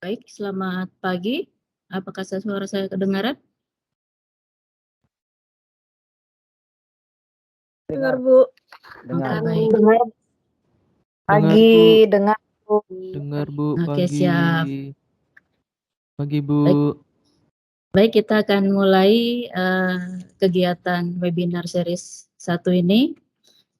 Baik, selamat pagi. Apakah suara saya kedengaran? Dengar, Bu. Oke, Dengar, Bu. baik. Dengar Dengar, pagi, Bu. dengar, Bu. Dengar, Bu. Oke, Pagi. siap. Pagi, Bu. Baik, kita akan mulai kegiatan webinar series 1 ini.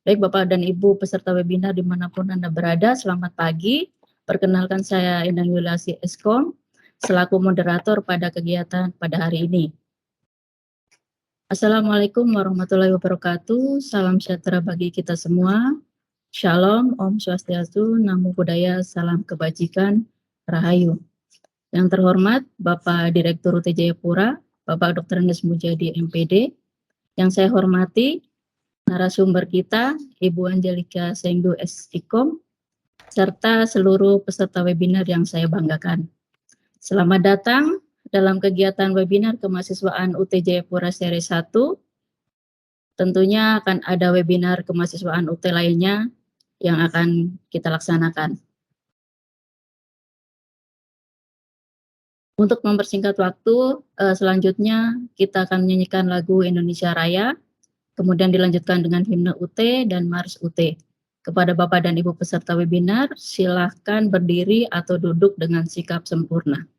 Baik, Bapak dan Ibu peserta webinar dimanapun Anda berada, selamat pagi. Perkenalkan saya Endang Yulasi Eskom, selaku moderator pada kegiatan pada hari ini. Assalamualaikum warahmatullahi wabarakatuh. Salam sejahtera bagi kita semua. Shalom, Om Swastiastu, Namo Buddhaya, Salam Kebajikan, Rahayu. Yang terhormat Bapak Direktur UT Jayapura, Bapak Dr. Andes Mujadi MPD. Yang saya hormati narasumber kita, Ibu Angelika Sengdu S.Ikom, serta seluruh peserta webinar yang saya banggakan. Selamat datang dalam kegiatan webinar kemahasiswaan UT Jayapura seri 1. Tentunya akan ada webinar kemahasiswaan UT lainnya yang akan kita laksanakan. Untuk mempersingkat waktu, selanjutnya kita akan menyanyikan lagu Indonesia Raya, kemudian dilanjutkan dengan himne UT dan Mars UT. Kepada Bapak dan Ibu peserta webinar, silakan berdiri atau duduk dengan sikap sempurna.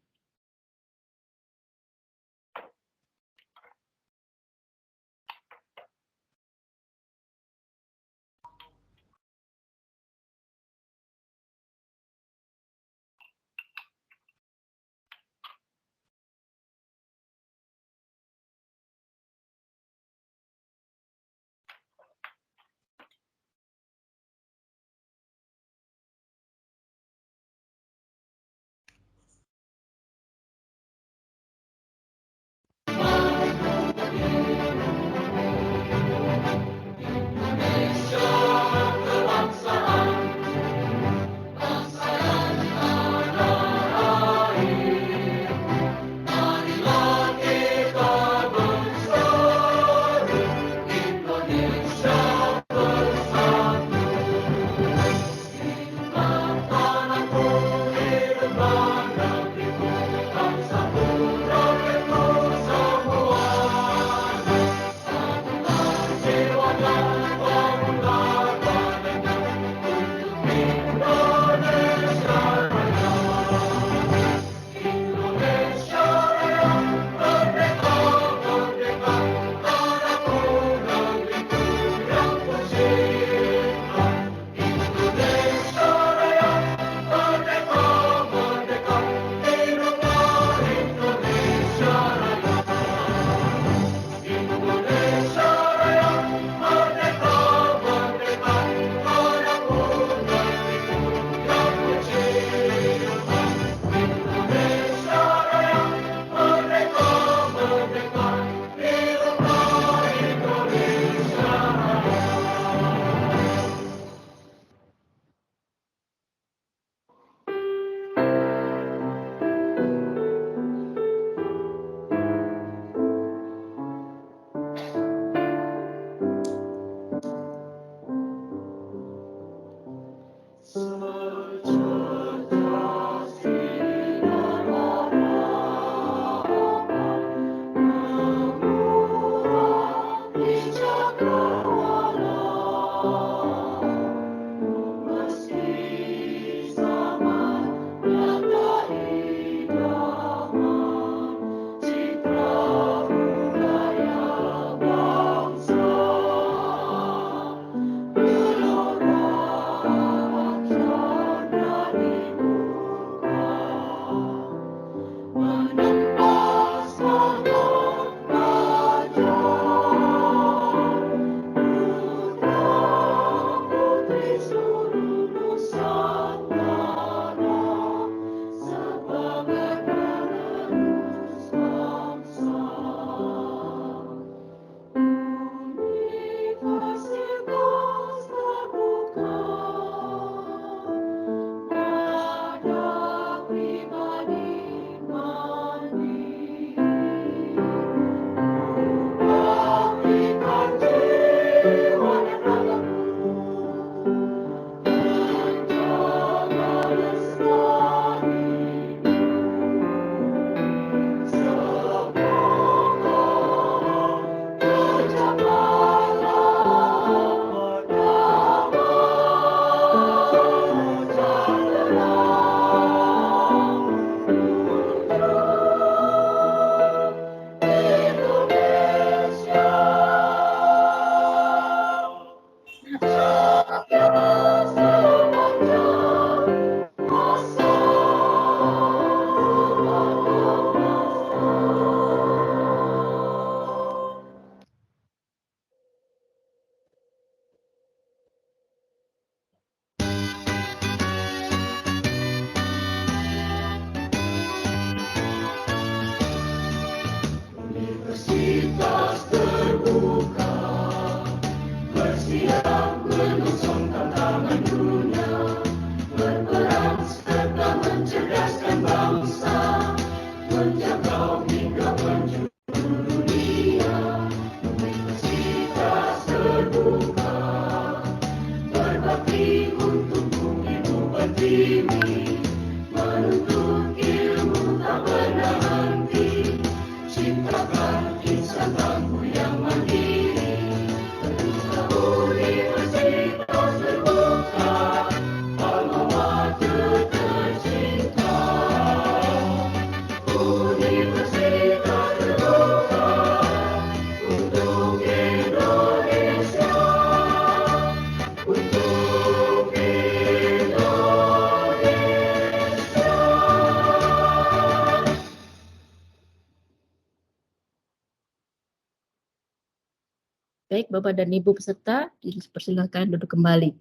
Baik, Bapak dan Ibu peserta, dipersilakan duduk kembali.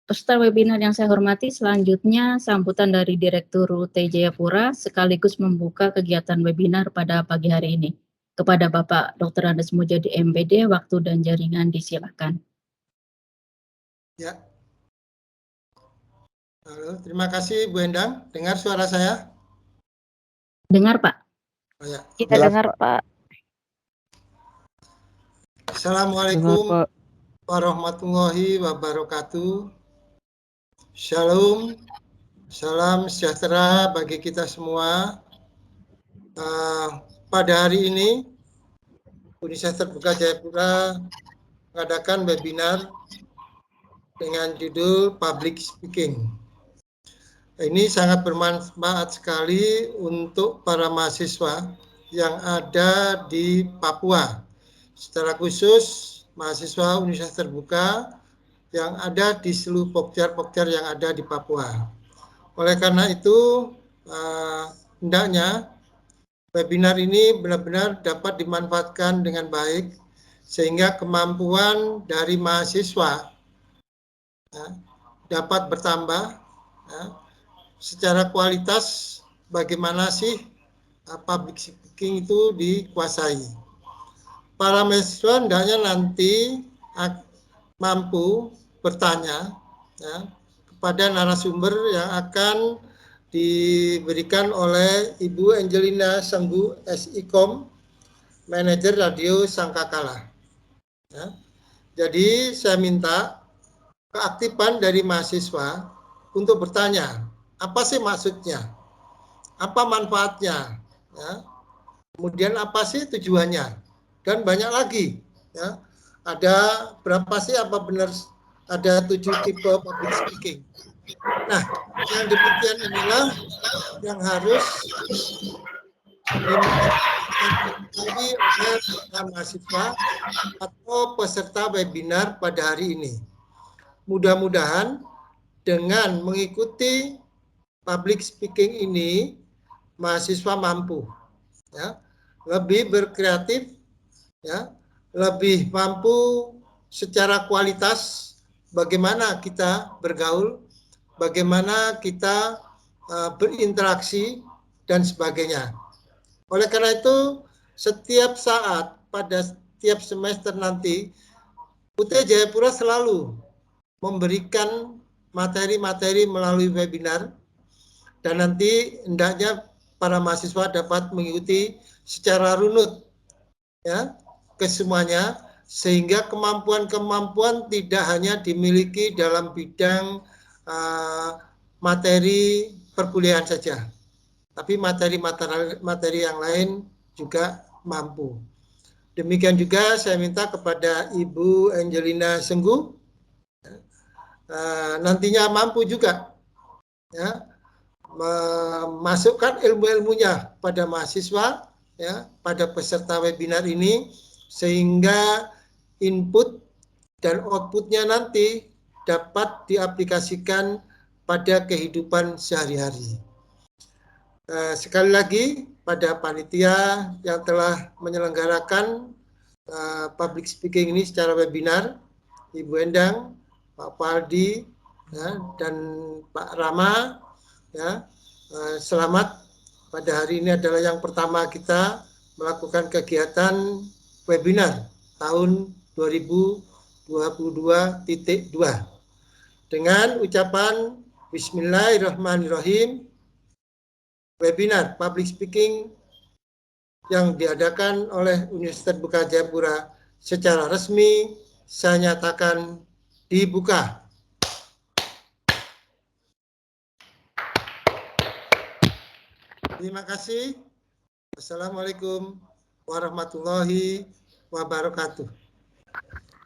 Peserta webinar yang saya hormati, selanjutnya sambutan dari Direktur UT Jayapura sekaligus membuka kegiatan webinar pada pagi hari ini. Kepada Bapak Dr. Andes Mujadi MPD, waktu dan jaringan disilakan. Ya. Halo, terima kasih Bu Endang. Dengar suara saya? Dengar, Pak. Oh, ya. Kita dengar, Pak. Assalamualaikum Dengar, Pak. warahmatullahi wabarakatuh. Shalom, salam sejahtera bagi kita semua. Pada hari ini, Universitas Terbuka Jayapura mengadakan webinar dengan judul Public Speaking. Ini sangat bermanfaat sekali untuk para mahasiswa yang ada di Papua. Secara khusus, mahasiswa Universitas Terbuka yang ada di seluruh pokjar-pokjar yang ada di Papua. Oleh karena itu, hendaknya webinar ini benar-benar dapat dimanfaatkan dengan baik, sehingga kemampuan dari mahasiswa dapat bertambah. Secara kualitas, bagaimana sih public speaking itu dikuasai. Para mahasiswa hendaknya nanti mampu bertanya kepada narasumber yang akan diberikan oleh Ibu Angelina Senggu, SIKOM, Manajer Radio Sangkakala. Jadi saya minta keaktifan dari mahasiswa untuk bertanya, apa sih maksudnya? Apa manfaatnya? Kemudian apa sih tujuannya? Dan banyak lagi, ada berapa sih, apa benar ada 7 tipe public speaking. Nah, yang demikian inilah yang harus dimiliki oleh mahasiswa atau peserta webinar pada hari ini. Mudah-mudahan dengan mengikuti public speaking ini, mahasiswa mampu lebih berkreatif, lebih mampu secara kualitas bagaimana kita bergaul, bagaimana kita berinteraksi, dan sebagainya. Oleh karena itu, setiap saat pada setiap semester nanti, UT Jayapura selalu memberikan materi-materi melalui webinar, dan nanti hendaknya para mahasiswa dapat mengikuti secara runut ke semuanya, sehingga kemampuan-kemampuan tidak hanya dimiliki dalam bidang materi perkuliahan saja, tapi materi-materi yang lain juga mampu. Demikian juga saya minta kepada Ibu Angelina Senggu, nantinya mampu juga memasukkan ilmu-ilmunya pada mahasiswa, pada peserta webinar ini, sehingga input dan outputnya nanti dapat diaplikasikan pada kehidupan sehari-hari. Sekali lagi, pada panitia yang telah menyelenggarakan public speaking ini secara webinar, Ibu Endang, Pak Paldi, dan Pak Rama, selamat. Pada hari ini adalah yang pertama kita melakukan kegiatan webinar tahun 2022.2 dengan ucapan Bismillahirrahmanirrahim. Webinar public speaking yang diadakan oleh Universitas Buka Jayapura secara resmi saya nyatakan dibuka. Terima kasih. Assalamualaikum warahmatullahi wabarakatuh.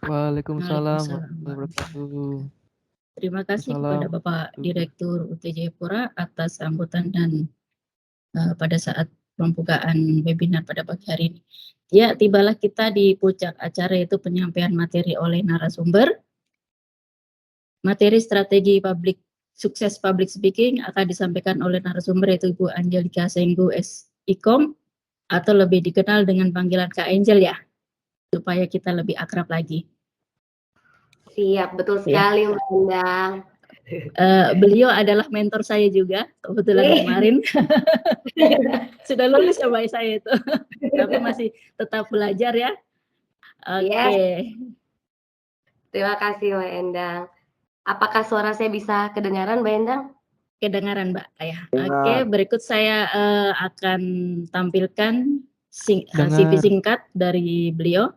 Waalaikumsalam Waalaikumsalam. warahmatullahi wabarakatuh. Terima kasih kepada Assalamualaikum. Bapak Direktur UT Jayapura atas sambutan dan pada saat pembukaan webinar pada pagi hari ini. Ya, tibalah kita di puncak acara, yaitu penyampaian materi oleh narasumber. Materi strategi sukses public speaking akan disampaikan oleh narasumber, yaitu Ibu Angelika Senggu SIKOM, atau lebih dikenal dengan panggilan Kak Angel ya, supaya kita lebih akrab lagi. Siap, betul sekali Mbak Endang. Beliau adalah mentor saya juga, kebetulan kemarin. Sudah lulus ya Mbak saya itu, tapi masih tetap belajar ya. Oke. Yes. Terima kasih Mbak Endang. Apakah suara saya bisa kedengaran Mbak Endang? Kedengaran Mbak ya. Oke, berikut saya akan tampilkan CV singkat dari beliau.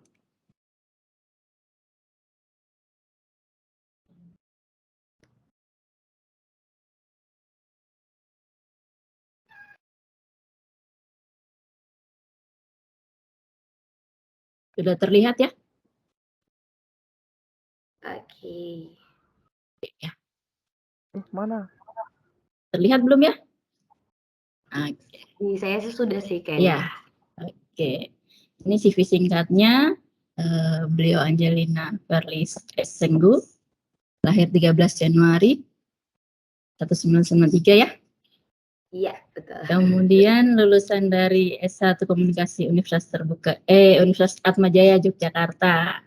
Sudah terlihat ya? Oke. Ya. Mana? Terlihat belum ya? Oke. Di saya sih sudah sih kayaknya. Ya. Oke. Ini CV singkatnya. Beliau Angelina Verlis Senggu, lahir 13 Januari 1993 ya. Iya, betul. Kemudian lulusan dari S1 Komunikasi Universitas Atmajaya Yogyakarta.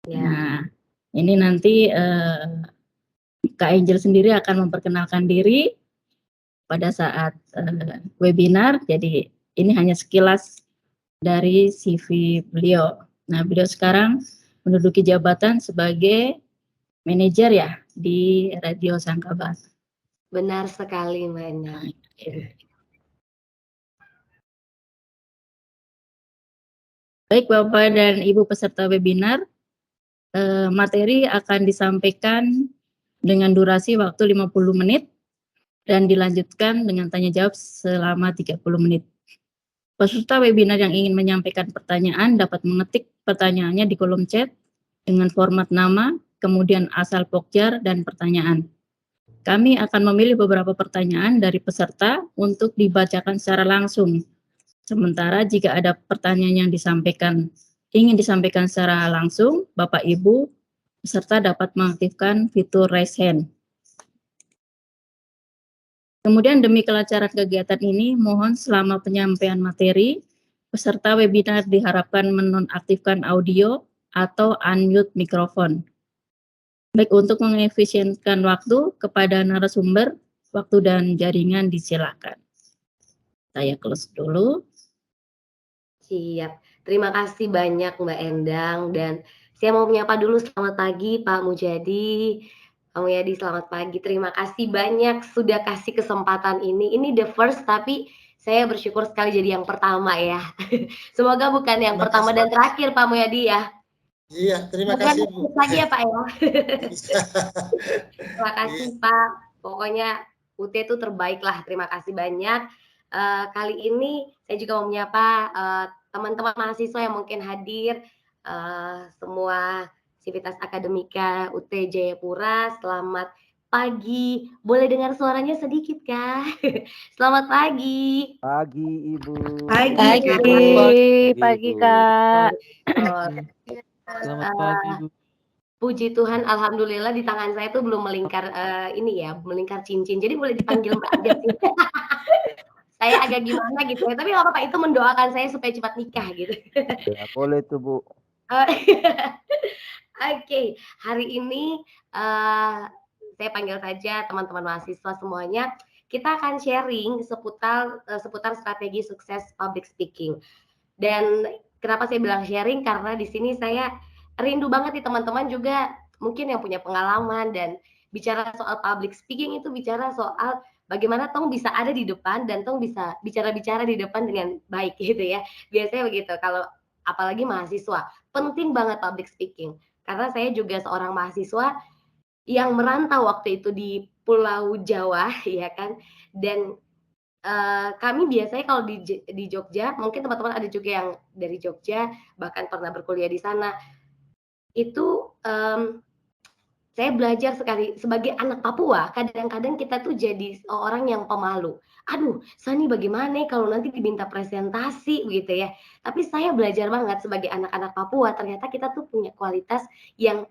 Ya. Nah, ini nanti Kak Angel sendiri akan memperkenalkan diri pada saat webinar. Jadi ini hanya sekilas dari CV beliau. Nah, beliau sekarang menduduki jabatan sebagai manajer ya di Radio Sangkabat. Benar sekali Mbak Endang. Baik Bapak dan Ibu peserta webinar, materi akan disampaikan dengan durasi waktu 50 menit dan dilanjutkan dengan tanya jawab selama 30 menit. Peserta webinar yang ingin menyampaikan pertanyaan dapat mengetik pertanyaannya di kolom chat dengan format nama, kemudian asal pokjar dan pertanyaan. Kami akan memilih beberapa pertanyaan dari peserta untuk dibacakan secara langsung. Sementara jika ada pertanyaan yang ingin disampaikan secara langsung, Bapak Ibu peserta dapat mengaktifkan fitur raise hand. Kemudian demi kelancaran kegiatan ini, mohon selama penyampaian materi, peserta webinar diharapkan menonaktifkan audio atau unmute mikrofon. Baik, untuk mengefisienkan waktu kepada narasumber, waktu dan jaringan disilakan. Saya close dulu. Siap. Terima kasih banyak Mbak Endang, dan saya mau menyapa dulu selamat pagi Pak Mujadi. Pak Mujadi selamat pagi. Terima kasih banyak sudah kasih kesempatan ini. Ini the first tapi saya bersyukur sekali jadi yang pertama ya. Semoga bukan yang pertama dan terakhir Pak Mujadi ya. Iya, terima kasih Bu. Lagi ya Pak ya. Terima kasih Pak. Pokoknya UT itu terbaik lah. Terima kasih banyak. Kali ini saya juga mau menyapa teman-teman mahasiswa yang mungkin hadir, semua Sivitas Akademika UT Jayapura. Selamat pagi. Boleh dengar suaranya sedikit kah? Selamat pagi. Pagi Ibu. Pagi Kak. Selamat pagi Bu. Puji Tuhan, alhamdulillah di tangan saya tuh belum melingkar melingkar cincin. Jadi boleh dipanggil Mbak aja sih. Saya agak gimana gitu ya, tapi nggak apa-apa, itu mendoakan saya supaya cepat nikah gitu. Ya, boleh tuh Bu. Oke, hari ini saya panggil saja teman-teman mahasiswa semuanya. Kita akan sharing seputar strategi sukses public speaking. Dan kenapa saya bilang sharing? Karena di sini saya rindu banget nih teman-teman juga mungkin yang punya pengalaman dan bicara soal public speaking itu bicara soal bagaimana Tong bisa ada di depan dan Tong bisa bicara-bicara di depan dengan baik gitu ya. Biasanya begitu kalau apalagi mahasiswa, penting banget public speaking. Karena saya juga seorang mahasiswa yang merantau waktu itu di Pulau Jawa ya kan, dan kami biasanya kalau di Jogja, mungkin teman-teman ada juga yang dari Jogja, bahkan pernah berkuliah di sana, itu, saya belajar sekali sebagai anak Papua, kadang-kadang kita tuh jadi orang yang pemalu. "Aduh, Sani bagaimana nih kalau nanti diminta presentasi?" Begitu ya. Tapi saya belajar banget sebagai anak-anak Papua, ternyata kita tuh punya kualitas yang,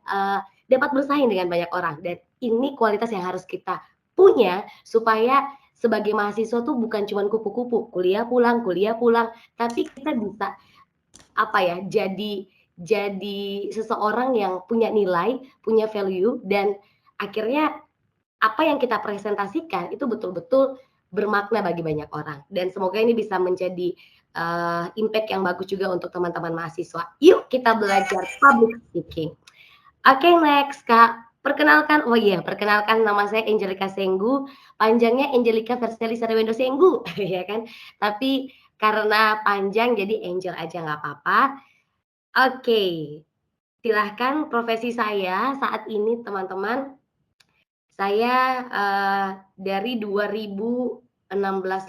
dapat bersaing dengan banyak orang, dan ini kualitas yang harus kita punya supaya sebagai mahasiswa tuh bukan cuman kupu-kupu, kuliah pulang, tapi kita bisa apa ya, jadi seseorang yang punya nilai, punya value, dan akhirnya apa yang kita presentasikan itu betul-betul bermakna bagi banyak orang. Dan semoga ini bisa menjadi impact yang bagus juga untuk teman-teman mahasiswa. Yuk kita belajar public speaking. Oke, next Kak. Perkenalkan, oh iya, perkenalkan nama saya Angelica Senggu, panjangnya Angelica Verselli Sarwendo Senggu, ya kan. Tapi karena panjang jadi Angel aja nggak apa-apa. Oke, silahkan profesi saya saat ini teman-teman. Saya dari 2016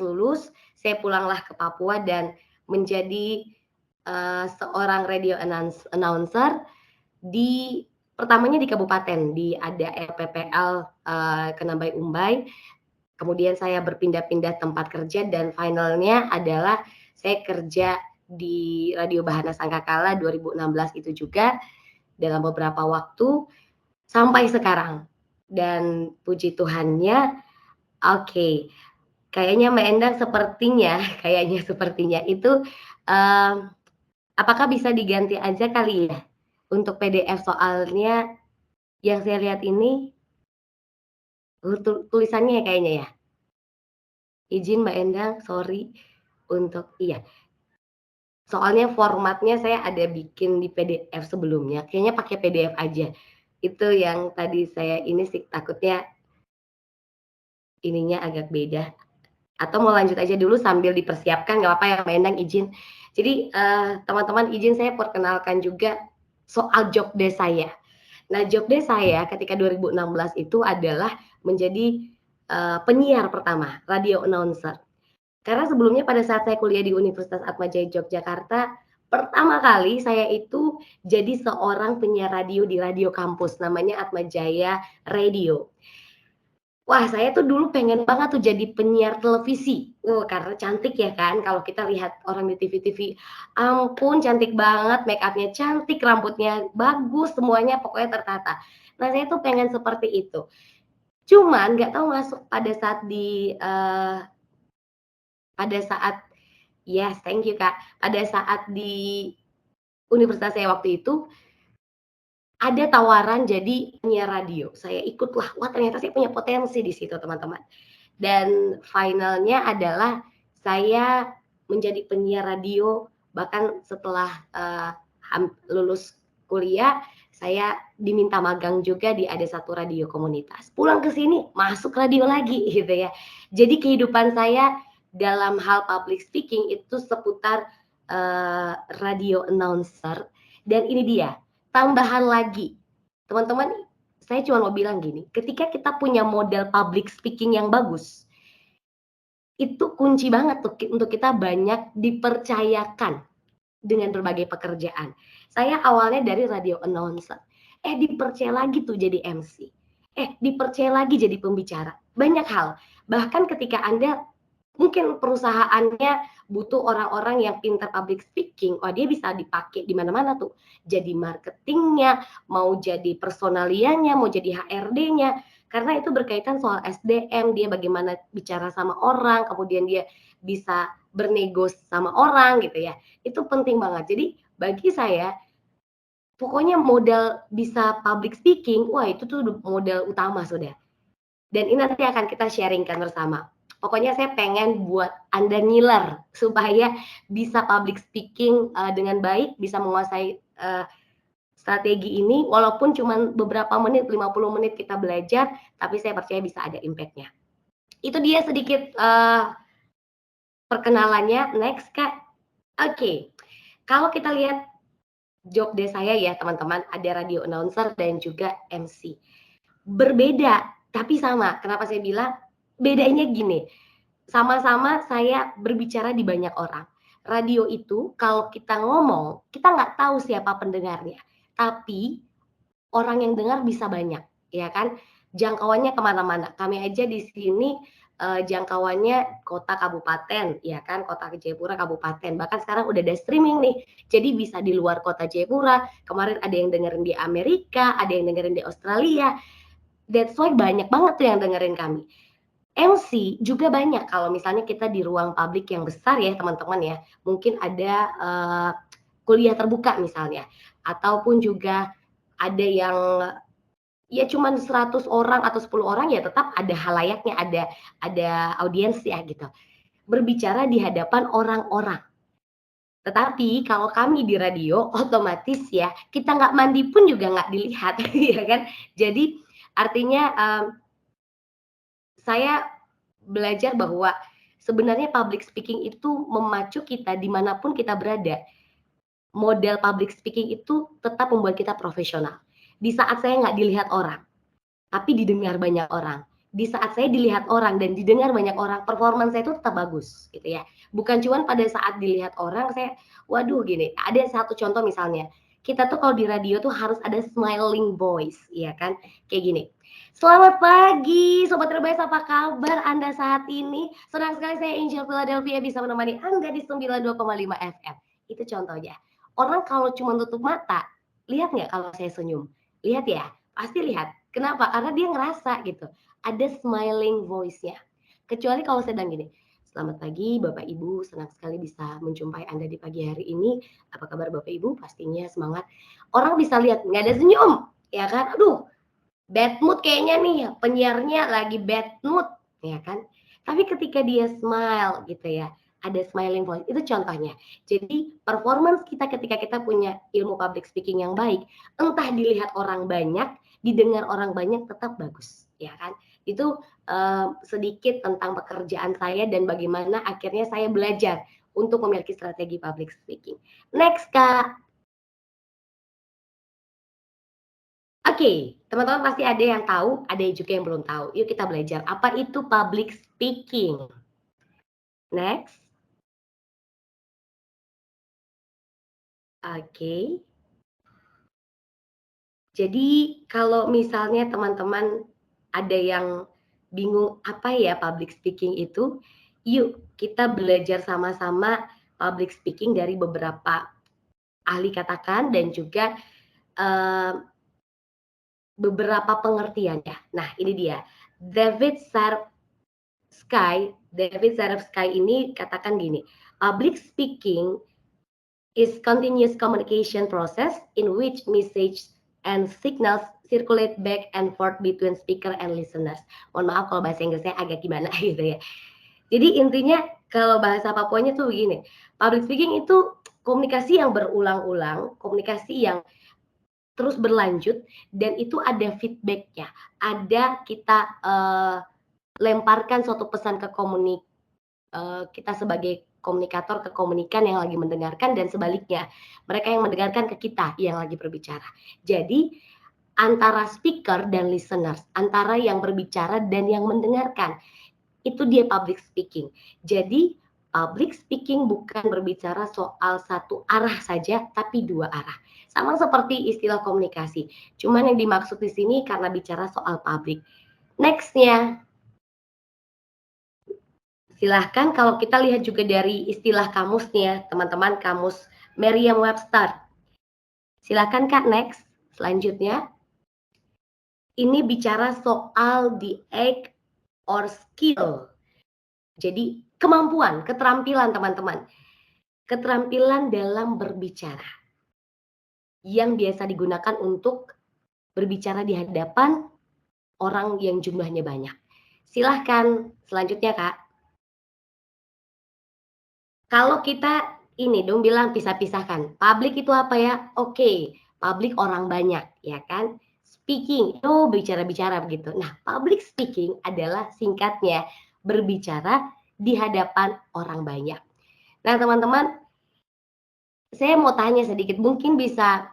lulus, saya pulanglah ke Papua dan menjadi seorang radio announcer di pertamanya di kabupaten, ada RPPL Kenambai Umbai. Kemudian saya berpindah-pindah tempat kerja dan finalnya adalah saya kerja di Radio Bahana Sangkakala 2016 itu juga dalam beberapa waktu sampai sekarang. Dan puji Tuhannya, oke, kayaknya Mbak Endang sepertinya itu apakah bisa diganti aja kali ya untuk PDF, soalnya yang saya lihat ini tulisannya ya kayaknya ya. Izin Mbak Endang, sorry untuk iya. Soalnya formatnya saya ada bikin di PDF sebelumnya, kayaknya pakai PDF aja. Itu yang tadi saya ini sih takutnya ininya agak beda. Atau mau lanjut aja dulu sambil dipersiapkan, nggak apa-apa ya Mbak Endang, izin. Jadi teman-teman izin saya perkenalkan juga soal job desk saya. Nah, job desk saya ketika 2016 itu adalah menjadi penyiar pertama, radio announcer. Karena sebelumnya pada saat saya kuliah di Universitas Atmajaya Yogyakarta, pertama kali saya itu jadi seorang penyiar radio di radio kampus, namanya Atmajaya Radio. Wah, saya tuh dulu pengen banget tuh jadi penyiar televisi. Karena cantik ya kan, kalau kita lihat orang di TV-TV, ampun cantik banget, make up-nya cantik, rambutnya bagus, semuanya pokoknya tertata. Nah, saya tuh pengen seperti itu. Cuman nggak tahu masuk pada saat yes, thank you Kak. Pada saat di universitas saya waktu itu, ada tawaran jadi penyiar radio. Saya ikutlah, wah ternyata saya punya potensi di situ teman-teman. Dan finalnya adalah saya menjadi penyiar radio, bahkan setelah lulus kuliah, saya diminta magang juga di ada satu radio komunitas. Pulang ke sini, masuk radio lagi gitu ya. Jadi kehidupan saya dalam hal public speaking itu seputar radio announcer. Dan ini dia, tambahan lagi. Teman-teman, saya cuma mau bilang gini, ketika kita punya model public speaking yang bagus, itu kunci banget tuh untuk kita banyak dipercayakan dengan berbagai pekerjaan. Saya awalnya dari radio announcer, dipercaya lagi tuh jadi MC, dipercaya lagi jadi pembicara, banyak hal. Bahkan ketika Anda mungkin perusahaannya butuh orang-orang yang pintar public speaking, dia bisa dipakai di mana-mana tuh. Jadi marketingnya, mau jadi personalianya, mau jadi HRD-nya, karena itu berkaitan soal SDM, dia bagaimana bicara sama orang, kemudian dia bisa bernegos sama orang gitu ya. Itu penting banget. Jadi bagi saya, pokoknya modal bisa public speaking, wah itu tuh modal utama sudah. Dan ini nanti akan kita sharingkan bersama. Pokoknya saya pengen buat Anda ngiler supaya bisa public speaking dengan baik, bisa menguasai strategi ini walaupun cuma beberapa menit, 50 menit kita belajar, tapi saya percaya bisa ada impact-nya. Itu dia sedikit perkenalannya. Next, Kak. Oke. Kalau kita lihat job desk saya ya, teman-teman, ada radio announcer dan juga MC. Berbeda, tapi sama. Kenapa saya bilang bedanya gini? Sama-sama saya berbicara di banyak orang. Radio itu kalau kita ngomong, kita nggak tahu siapa pendengarnya. Tapi orang yang dengar bisa banyak, ya kan? Jangkauannya kemana-mana. Kami aja di sini jangkauannya kota kabupaten, ya kan? Kota Jayapura kabupaten. Bahkan sekarang udah ada streaming nih. Jadi bisa di luar kota Jayapura. Kemarin ada yang dengerin di Amerika, ada yang dengerin di Australia. That's why banyak banget tuh yang dengerin kami. MC juga banyak kalau misalnya kita di ruang publik yang besar ya teman-teman ya. Mungkin ada kuliah terbuka misalnya. Ataupun juga ada yang ya cuman 100 orang atau 10 orang ya tetap ada halayaknya, ada audiens ya gitu. Berbicara di hadapan orang-orang. Tetapi kalau kami di radio otomatis ya kita nggak mandi pun juga nggak dilihat ya kan. Jadi artinya saya belajar bahwa sebenarnya public speaking itu memacu kita dimanapun kita berada. Model public speaking itu tetap membuat kita profesional. Di saat saya nggak dilihat orang, tapi didengar banyak orang. Di saat saya dilihat orang dan didengar banyak orang, performance saya itu tetap bagus, gitu ya. Bukan cuma pada saat dilihat orang, saya, waduh gini, ada satu contoh misalnya, kita tuh kalau di radio tuh harus ada smiling voice, ya kan? Kayak gini, selamat pagi, Sobat Rebais, apa kabar Anda saat ini? Senang sekali saya Angel Philadelphia bisa menemani Anda di 92,5 FM. Itu contohnya. Orang kalau cuma tutup mata, lihat nggak kalau saya senyum? Lihat ya, pasti lihat. Kenapa? Karena dia ngerasa gitu. Ada smiling voice-nya. Kecuali kalau saya sedang gini, selamat pagi Bapak Ibu, senang sekali bisa menjumpai Anda di pagi hari ini. Apa kabar Bapak Ibu? Pastinya semangat. Orang bisa lihat, nggak ada senyum. Ya kan? Aduh, bad mood kayaknya nih, penyiarnya lagi bad mood. Ya kan? Tapi ketika dia smile gitu ya, ada smiling voice, itu contohnya. Jadi performance kita ketika kita punya ilmu public speaking yang baik, entah dilihat orang banyak, didengar orang banyak tetap bagus, ya kan? Itu sedikit tentang pekerjaan saya dan bagaimana akhirnya saya belajar untuk memiliki strategi public speaking. Next, Kak. Oke, teman-teman pasti ada yang tahu, ada juga yang belum tahu. Yuk kita belajar apa itu public speaking. Next. Oke. Jadi kalau misalnya teman-teman ada yang bingung apa ya public speaking itu, yuk kita belajar sama-sama public speaking dari beberapa ahli katakan dan juga beberapa pengertiannya. Nah, ini dia. David Zarefsky ini katakan gini, public speaking is continuous communication process in which message and signals circulate back and forth between speaker and listeners. Mohon maaf kalau bahasa Inggrisnya agak gimana gitu ya. Jadi intinya kalau bahasa Papuanya tuh begini, public speaking itu komunikasi yang berulang-ulang, komunikasi yang terus berlanjut dan itu ada feedback-nya. Ada kita lemparkan suatu pesan ke kita sebagai komunikator ke komunikan yang lagi mendengarkan dan sebaliknya. Mereka yang mendengarkan ke kita yang lagi berbicara. Jadi antara speaker dan listeners, antara yang berbicara dan yang mendengarkan. Itu dia public speaking. Jadi public speaking bukan berbicara soal satu arah saja, tapi dua arah. Sama seperti istilah komunikasi. Cuman yang dimaksud di sini karena bicara soal public. Next-nya. Silahkan kalau kita lihat juga dari istilah kamusnya, teman-teman, kamus Merriam-Webster. Silahkan Kak, next. Selanjutnya. Ini bicara soal the act or skill. Jadi kemampuan, keterampilan teman-teman. Keterampilan dalam berbicara. Yang biasa digunakan untuk berbicara di hadapan orang yang jumlahnya banyak. Silahkan selanjutnya Kak. Kalau kita ini dong bilang pisah-pisahkan. Public itu apa ya? Oke, public orang banyak, ya kan? Speaking itu bicara-bicara begitu. Nah, public speaking adalah singkatnya berbicara di hadapan orang banyak. Nah, teman-teman, saya mau tanya sedikit, mungkin bisa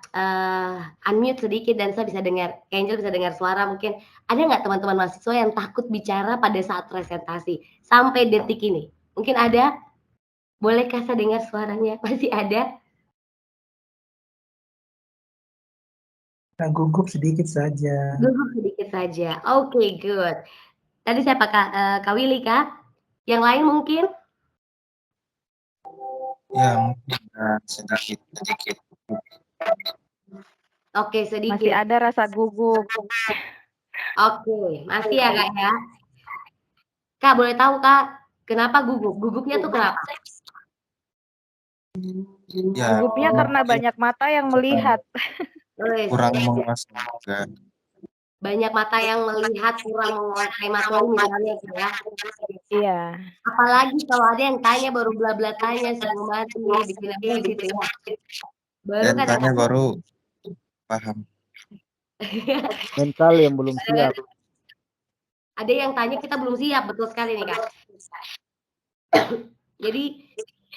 unmute sedikit dan saya bisa dengar, Angel bisa dengar suara mungkin. Ada nggak teman-teman mahasiswa yang takut bicara pada saat presentasi sampai detik ini? Mungkin ada? Bolehkah saya dengar suaranya? Masih ada? Gugup sedikit saja. Gugup sedikit saja. Oke, good. Tadi siapa Kak Willy kah? Yang lain mungkin? Ya, mungkin sedikit. Oke, Masih sedikit. ada rasa gugup. Oke, masih ya Kak ya? Kak, boleh tahu Kak, kenapa gugup? Gugupnya tuh kenapa? Ya, Gugupnya karena banyak mata yang melihat. Wes, kurang menguasai juga. banyak mata yang melihat, kurang menguasai materi misalnya gitu ya. Iya. Apalagi kalau ada yang tanya baru bla-bla tanya setengah mati, bikin emosi gitu ya. Baru Dan tanya kadang-kadang baru paham. Mental yang belum siap. ada yang tanya kita belum siap, betul sekali nih Kak. Jadi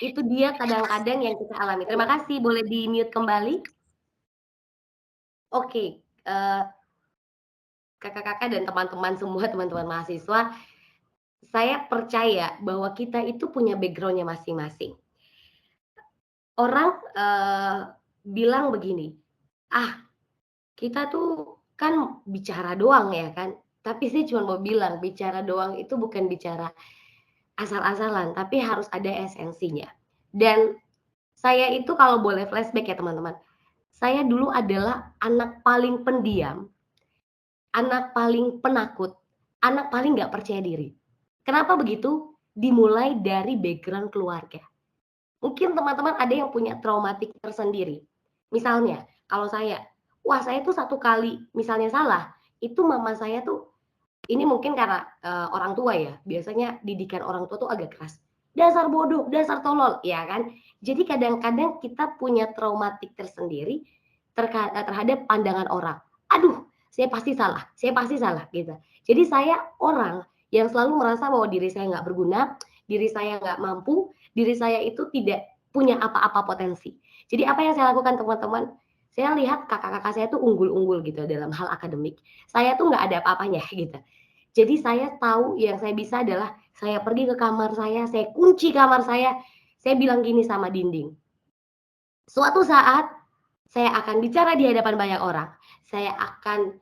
itu dia kadang-kadang yang kita alami. Terima kasih, boleh di-mute kembali. Oke, kakak-kakak dan teman-teman semua, teman-teman mahasiswa, saya percaya bahwa kita itu punya background-nya masing-masing. Orang bilang begini, kita tuh kan bicara doang ya kan, tapi saya cuma mau bilang bicara doang itu bukan bicara asal-asalan, tapi harus ada esensinya. Dan saya itu kalau boleh flashback ya teman-teman, saya dulu adalah anak paling pendiam, anak paling penakut, anak paling nggak percaya diri. Kenapa begitu? Dimulai dari background keluarga. Mungkin teman-teman ada yang punya traumatik tersendiri. Misalnya, kalau saya tuh satu kali misalnya salah, itu mama saya tuh, ini mungkin karena orang tua ya, biasanya didikan orang tua tuh agak keras. Dasar bodoh, dasar tolol, ya kan? Jadi kadang-kadang kita punya traumatik tersendiri terhadap pandangan orang. Aduh, saya pasti salah gitu. Jadi saya orang yang selalu merasa bahwa diri saya nggak berguna, diri saya nggak mampu, diri saya itu tidak punya apa-apa potensi. Jadi apa yang saya lakukan teman-teman? Saya lihat kakak-kakak saya tuh unggul-unggul gitu dalam hal akademik. Saya tuh nggak ada apa-apanya gitu. Jadi saya tahu yang saya bisa adalah saya pergi ke kamar saya kunci kamar saya bilang gini sama dinding. Suatu saat saya akan bicara di hadapan banyak orang. Saya akan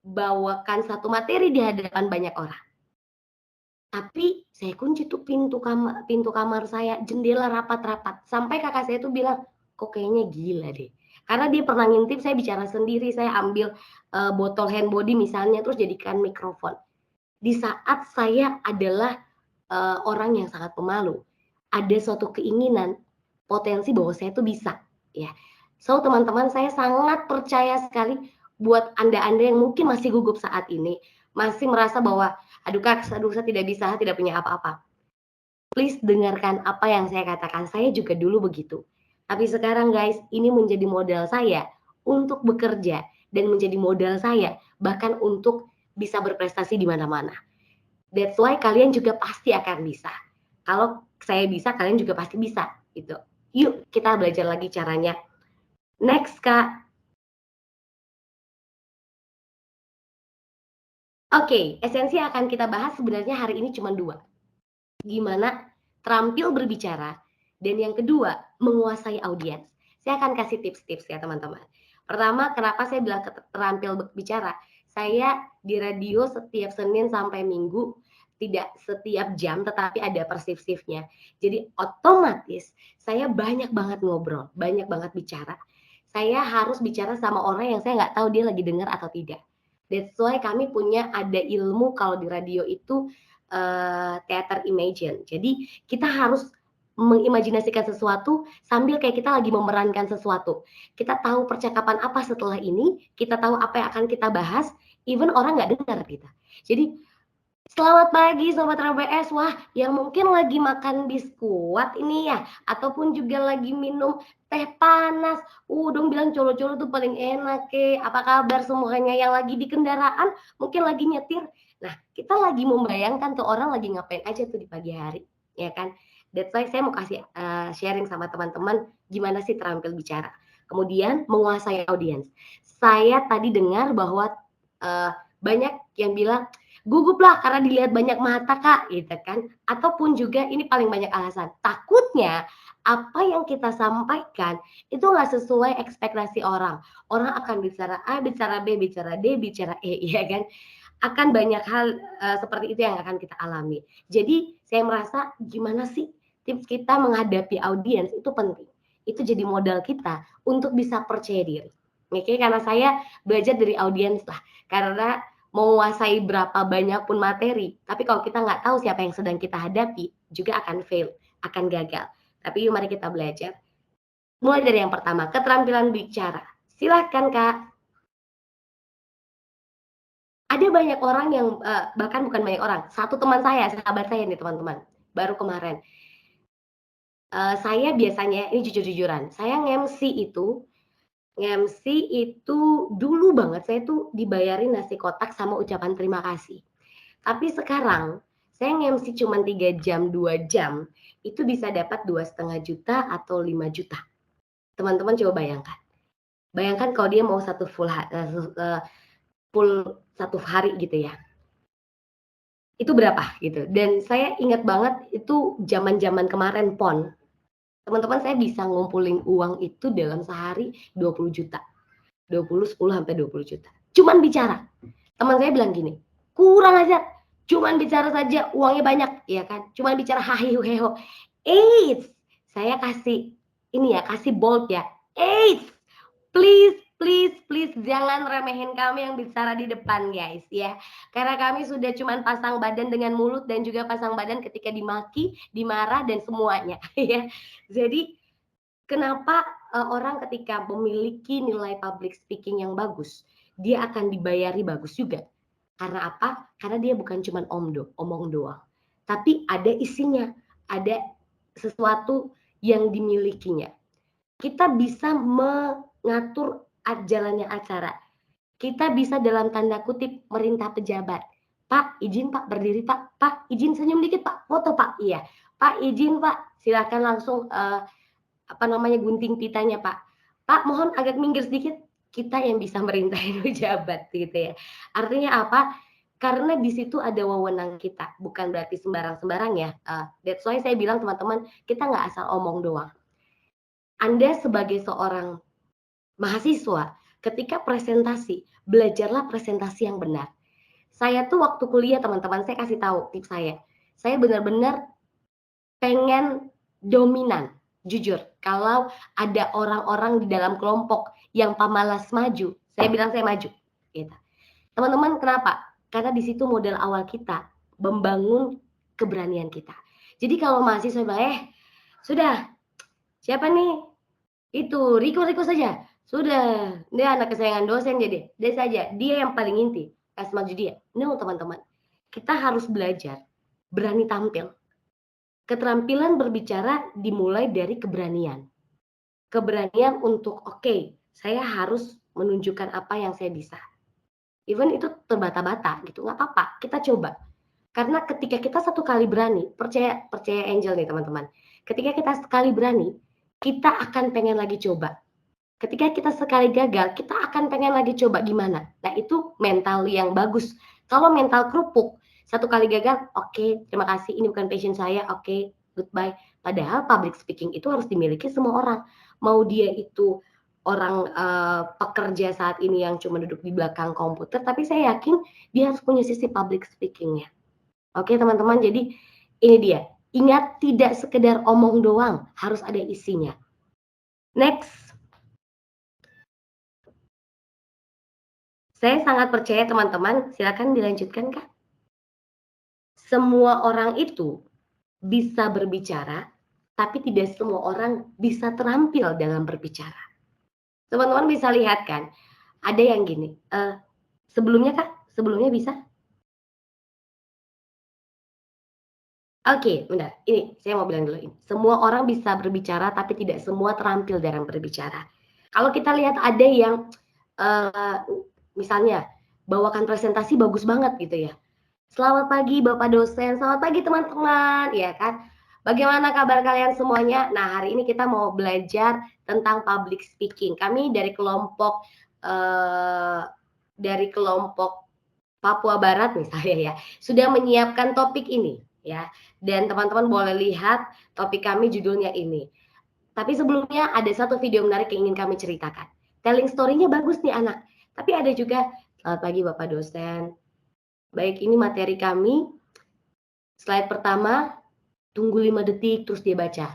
bawakan satu materi di hadapan banyak orang. Tapi saya kunci tuh pintu kamar saya, jendela rapat-rapat. Sampai kakak saya tuh bilang, kok kayaknya gila deh. Karena dia pernah ngintip saya bicara sendiri, saya ambil botol hand body misalnya, terus jadikan mikrofon. Di saat saya adalah orang yang sangat pemalu, ada suatu keinginan, potensi bahwa saya tuh bisa. Ya. So teman-teman, saya sangat percaya sekali buat Anda-Anda yang mungkin masih gugup saat ini, masih merasa bahwa aduh Kak, saya tidak bisa, tidak punya apa-apa. Please dengarkan apa yang saya katakan. Saya juga dulu begitu. Tapi sekarang guys, ini menjadi modal saya untuk bekerja dan menjadi modal saya bahkan untuk bisa berprestasi di mana-mana. That's why kalian juga pasti akan bisa. Kalau saya bisa, kalian juga pasti bisa. Gitu. Yuk kita belajar lagi caranya. Next Kak. Oke, esensi yang akan kita bahas sebenarnya hari ini cuma 2. Gimana terampil berbicara, dan yang kedua, menguasai audiens. Saya akan kasih tips-tips ya teman-teman. Pertama, kenapa saya bilang terampil berbicara? Saya di radio setiap Senin sampai Minggu, tidak setiap jam, tetapi ada per shift-shiftnya. Jadi otomatis saya banyak banget ngobrol, banyak banget bicara. Saya harus bicara sama orang yang saya nggak tahu dia lagi dengar atau tidak. That's why kami punya ada ilmu kalau di radio itu theater imagine. Jadi kita harus mengimajinasikan sesuatu sambil kayak kita lagi memerankan sesuatu. Kita tahu percakapan apa setelah ini, kita tahu apa yang akan kita bahas, even orang nggak dengar kita. Jadi Selamat pagi Sobat RBS. Wah, yang mungkin lagi makan biskuit ini ya, ataupun juga lagi minum teh panas. Dong bilang colo-colo tuh paling enak ke. Apa kabar semuanya yang lagi di kendaraan, mungkin lagi nyetir. Nah, kita lagi membayangkan tuh orang lagi ngapain aja tuh di pagi hari, ya kan? That's why saya mau kasih sharing sama teman-teman gimana sih terampil bicara. Kemudian menguasai audiens. Saya tadi dengar bahwa banyak yang bilang gugup lah karena dilihat banyak mata Kak, gitu kan. Ataupun juga ini paling banyak alasan, takutnya apa yang kita sampaikan itu nggak sesuai ekspektasi orang. Orang akan bicara A, bicara B, bicara D, bicara E, ya kan. Akan banyak hal seperti itu yang akan kita alami. Jadi saya merasa gimana sih tips kita menghadapi audiens itu penting. Itu jadi modal kita untuk bisa percaya diri. Oke, karena saya belajar dari audiens lah. Karena menguasai berapa banyak pun materi, tapi kalau kita nggak tahu siapa yang sedang kita hadapi, juga akan fail, akan gagal. Tapi yuk mari kita belajar. Mulai dari yang pertama, keterampilan bicara. Silahkan Kak. Ada banyak orang yang, bahkan bukan banyak orang, satu teman saya, sahabat saya nih teman-teman, baru kemarin. Saya biasanya, ini jujur-jujuran, saya nge-MC itu dulu banget saya tuh dibayarin nasi kotak sama ucapan terima kasih. Tapi sekarang saya nge-MC cuma 3 jam, 2 jam, itu bisa dapat 2,5 juta atau 5 juta. Teman-teman coba bayangkan. Bayangkan kalau dia mau full 1 hari gitu ya. Itu berapa gitu. Dan saya ingat banget itu zaman-zaman kemarin PON. Teman-teman saya bisa ngumpulin uang itu dalam sehari 20 juta. 10 sampai 20 juta. Cuman bicara. Teman saya bilang gini, kurang ajar. Cuman bicara saja uangnya banyak, ya kan? Cuman bicara hahihu heho. Saya kasih ini ya, kasih bold ya. Please jangan remehin kami yang bicara di depan guys ya. Karena kami sudah cuman pasang badan dengan mulut dan juga pasang badan ketika dimaki, dimarah dan semuanya ya. Jadi kenapa orang ketika memiliki nilai public speaking yang bagus, dia akan dibayari bagus juga. Karena apa? Karena dia bukan cuma omong doang. Tapi ada isinya, ada sesuatu yang dimilikinya. Kita bisa mengatur jalannya acara. Kita bisa dalam tanda kutip merintah pejabat. Pak, izin Pak, berdiri Pak. Pak, izin senyum dikit Pak, foto Pak. Iya. Pak, izin Pak, silakan langsung gunting pitanya Pak. Pak, mohon agak minggir sedikit. Kita yang bisa merintahin pejabat gitu ya. Artinya apa? Karena di situ ada wewenang kita, bukan berarti sembarang-sembarang ya. That's why saya bilang teman-teman, kita nggak asal omong doang. Anda sebagai seorang mahasiswa, ketika presentasi, belajarlah presentasi yang benar. Saya tuh waktu kuliah teman-teman, saya kasih tahu tips saya. Saya benar-benar pengen dominan. Jujur, kalau ada orang-orang di dalam kelompok yang pemalas maju, saya bilang saya maju. Gitu. Teman-teman, kenapa? Karena di situ modal awal kita membangun keberanian kita. Jadi kalau mahasiswa bilang, sudah, siapa nih? Itu Riko saja. Sudah, dia anak kesayangan dosen jadi. Dia saja, dia yang paling inti. Kasih maju dia. No, teman-teman. Kita harus belajar berani tampil. Keterampilan berbicara dimulai dari keberanian. Keberanian untuk saya harus menunjukkan apa yang saya bisa. Even itu terbata-bata gitu, nggak apa-apa, kita coba. Karena ketika kita satu kali berani, percaya Angel nih teman-teman. Ketika kita sekali berani, kita akan pengen lagi coba. Ketika kita sekali gagal, kita akan pengen lagi coba gimana. Nah itu mental yang bagus. Kalau mental kerupuk, satu kali gagal, terima kasih, ini bukan passion saya, goodbye. Padahal public speaking itu harus dimiliki semua orang. Mau dia itu orang pekerja saat ini yang cuma duduk di belakang komputer, tapi saya yakin dia harus punya sisi public speaking-nya. Oke teman-teman, jadi ini dia. Ingat, tidak sekedar omong doang, harus ada isinya. Next. Saya sangat percaya teman-teman, silakan dilanjutkan Kak. Semua orang itu bisa berbicara, tapi tidak semua orang bisa terampil dalam berbicara. Teman-teman bisa lihat kan, ada yang gini, sebelumnya Kak, sebelumnya bisa? Oke, benar. Ini saya mau bilang dulu ini. Semua orang bisa berbicara, tapi tidak semua terampil dalam berbicara. Kalau kita lihat ada yang misalnya bawakan presentasi bagus banget gitu ya. Selamat pagi Bapak dosen, selamat pagi teman-teman, ya kan? Bagaimana kabar kalian semuanya? Nah, hari ini kita mau belajar tentang public speaking. Kami dari kelompok Papua Barat misalnya ya, sudah menyiapkan topik ini ya. Dan teman-teman boleh lihat topik kami judulnya ini. Tapi sebelumnya ada satu video menarik yang ingin kami ceritakan. Telling story-nya bagus nih anak. Tapi ada juga, selamat pagi Bapak dosen. Baik, ini materi kami. Slide pertama, tunggu 5 detik terus dia baca.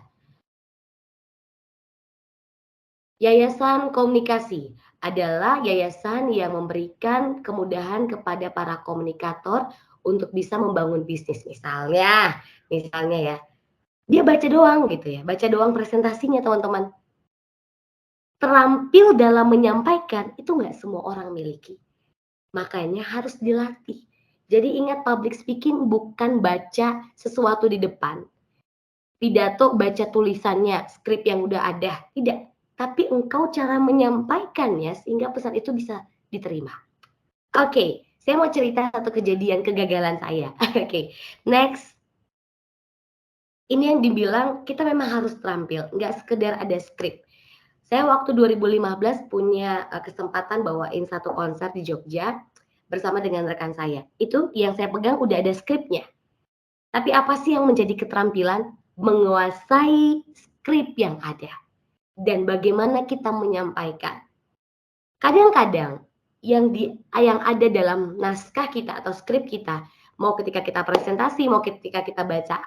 Yayasan Komunikasi adalah yayasan yang memberikan kemudahan kepada para komunikator untuk bisa membangun bisnis. Misalnya ya, dia baca doang gitu ya, baca doang presentasinya teman-teman. Terampil dalam menyampaikan itu nggak semua orang miliki. Makanya harus dilatih. Jadi ingat public speaking bukan baca sesuatu di depan. Pidato baca tulisannya, skrip yang udah ada, tidak. Tapi engkau cara menyampaikannya sehingga pesan itu bisa diterima. Oke, saya mau cerita satu kejadian kegagalan saya. Oke, next. Ini yang dibilang kita memang harus terampil, nggak sekedar ada skrip. Saya waktu 2015 punya kesempatan bawain satu konser di Jogja bersama dengan rekan saya. Itu yang saya pegang udah ada skripnya. Tapi apa sih yang menjadi keterampilan? Menguasai skrip yang ada. Dan bagaimana kita menyampaikan. Kadang-kadang yang ada dalam naskah kita atau skrip kita, mau ketika kita presentasi, mau ketika kita baca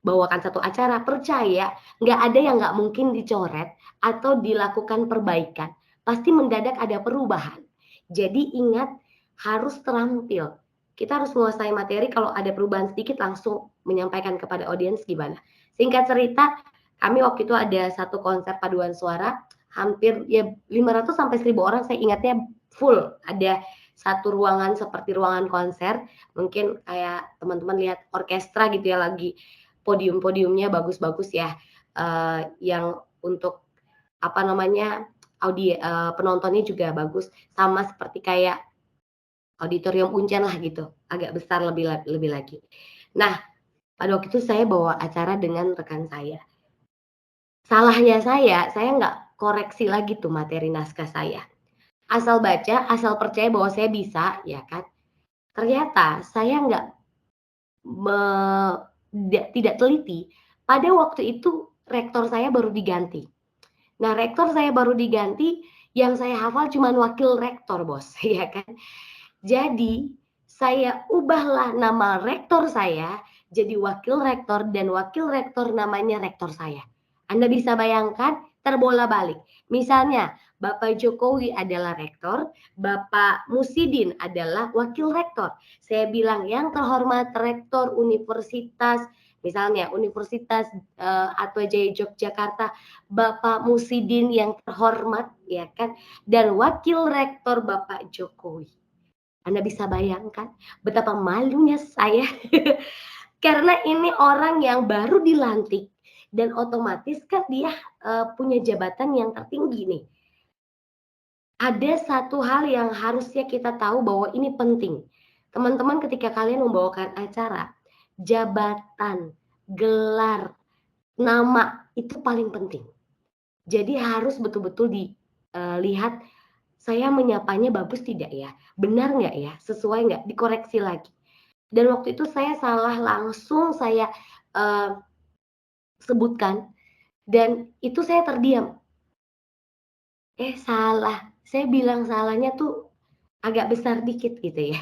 bawakan satu acara, percaya nggak ada yang nggak mungkin dicoret atau dilakukan perbaikan. Pasti mendadak ada perubahan. Jadi ingat harus terampil. Kita harus menguasai materi, kalau ada perubahan sedikit langsung menyampaikan kepada audiens gimana. Singkat cerita, kami waktu itu ada satu konser paduan suara, hampir ya 500 sampai 1000 orang, saya ingatnya full. Ada satu ruangan seperti ruangan konser, mungkin kayak teman-teman lihat orkestra gitu ya, lagi podium-podiumnya bagus-bagus ya, yang untuk penontonnya juga bagus, sama seperti kayak auditorium Uncen lah gitu, agak besar lebih lagi. Nah, pada waktu itu saya bawa acara dengan rekan saya. Salahnya saya nggak koreksi lagi tuh materi naskah saya. Asal baca, asal percaya bahwa saya bisa, ya kan. Ternyata saya tidak teliti. Pada waktu itu rektor saya baru diganti. Nah, rektor saya baru diganti, yang saya hafal cuma wakil rektor, bos, ya kan. Jadi, saya ubahlah nama rektor saya jadi wakil rektor, dan wakil rektor namanya rektor saya. Anda bisa bayangkan terbola balik. Misalnya, Bapak Jokowi adalah rektor, Bapak Musidin adalah wakil rektor. Saya bilang yang terhormat rektor Universitas, misalnya Universitas Atmajaya Yogyakarta, Bapak Musidin yang terhormat, ya kan, dan wakil rektor Bapak Jokowi. Anda bisa bayangkan betapa malunya saya karena ini orang yang baru dilantik dan otomatis kan dia punya jabatan yang tertinggi nih. Ada satu hal yang harusnya kita tahu bahwa ini penting. Teman-teman ketika kalian membawakan acara, jabatan, gelar, nama itu paling penting. Jadi harus betul-betul dilihat, saya menyapanya bagus tidak ya? Benar nggak ya? Sesuai nggak? Dikoreksi lagi. Dan waktu itu saya salah, langsung saya sebutkan, dan itu saya terdiam. Salah. Saya bilang salahnya tuh agak besar dikit gitu ya.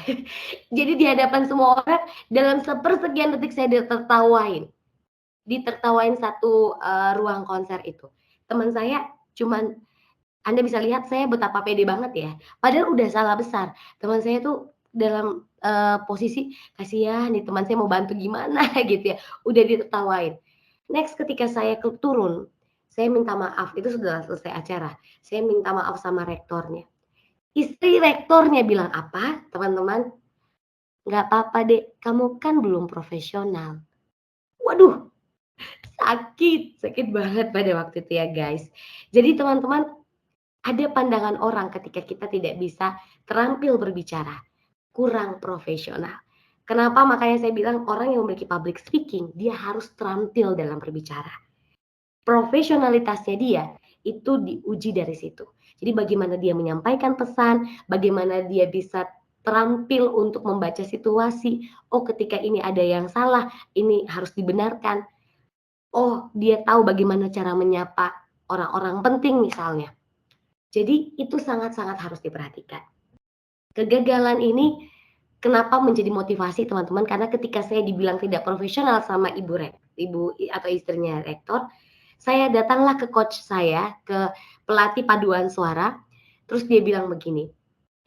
Jadi di hadapan semua orang, dalam sepersekian detik saya ditertawain satu ruang konser itu. Teman saya cuman, Anda bisa lihat saya betapa pede banget ya. Padahal udah salah besar. Teman saya tuh dalam posisi kasihan nih, teman saya mau bantu gimana gitu ya. Udah ditertawain. Next ketika saya turun, saya minta maaf, itu sudah selesai acara. Saya minta maaf sama rektornya. Istri rektornya bilang apa, teman-teman? nggak apa-apa dek, kamu kan belum profesional. Waduh, sakit banget pada waktu itu ya guys. Jadi teman-teman, ada pandangan orang ketika kita tidak bisa terampil berbicara, kurang profesional. Kenapa? Makanya saya bilang orang yang memiliki public speaking, dia harus terampil dalam berbicara. Profesionalitasnya dia itu diuji dari situ. Jadi bagaimana dia menyampaikan pesan, bagaimana dia bisa terampil untuk membaca situasi. Oh, ketika ini ada yang salah, ini harus dibenarkan. Oh, dia tahu bagaimana cara menyapa orang-orang penting misalnya. Jadi itu sangat-sangat harus diperhatikan. Kegagalan ini kenapa menjadi motivasi teman-teman? Karena ketika saya dibilang tidak profesional sama ibu atau istrinya rektor, saya datanglah ke coach saya, ke pelatih paduan suara, terus dia bilang begini,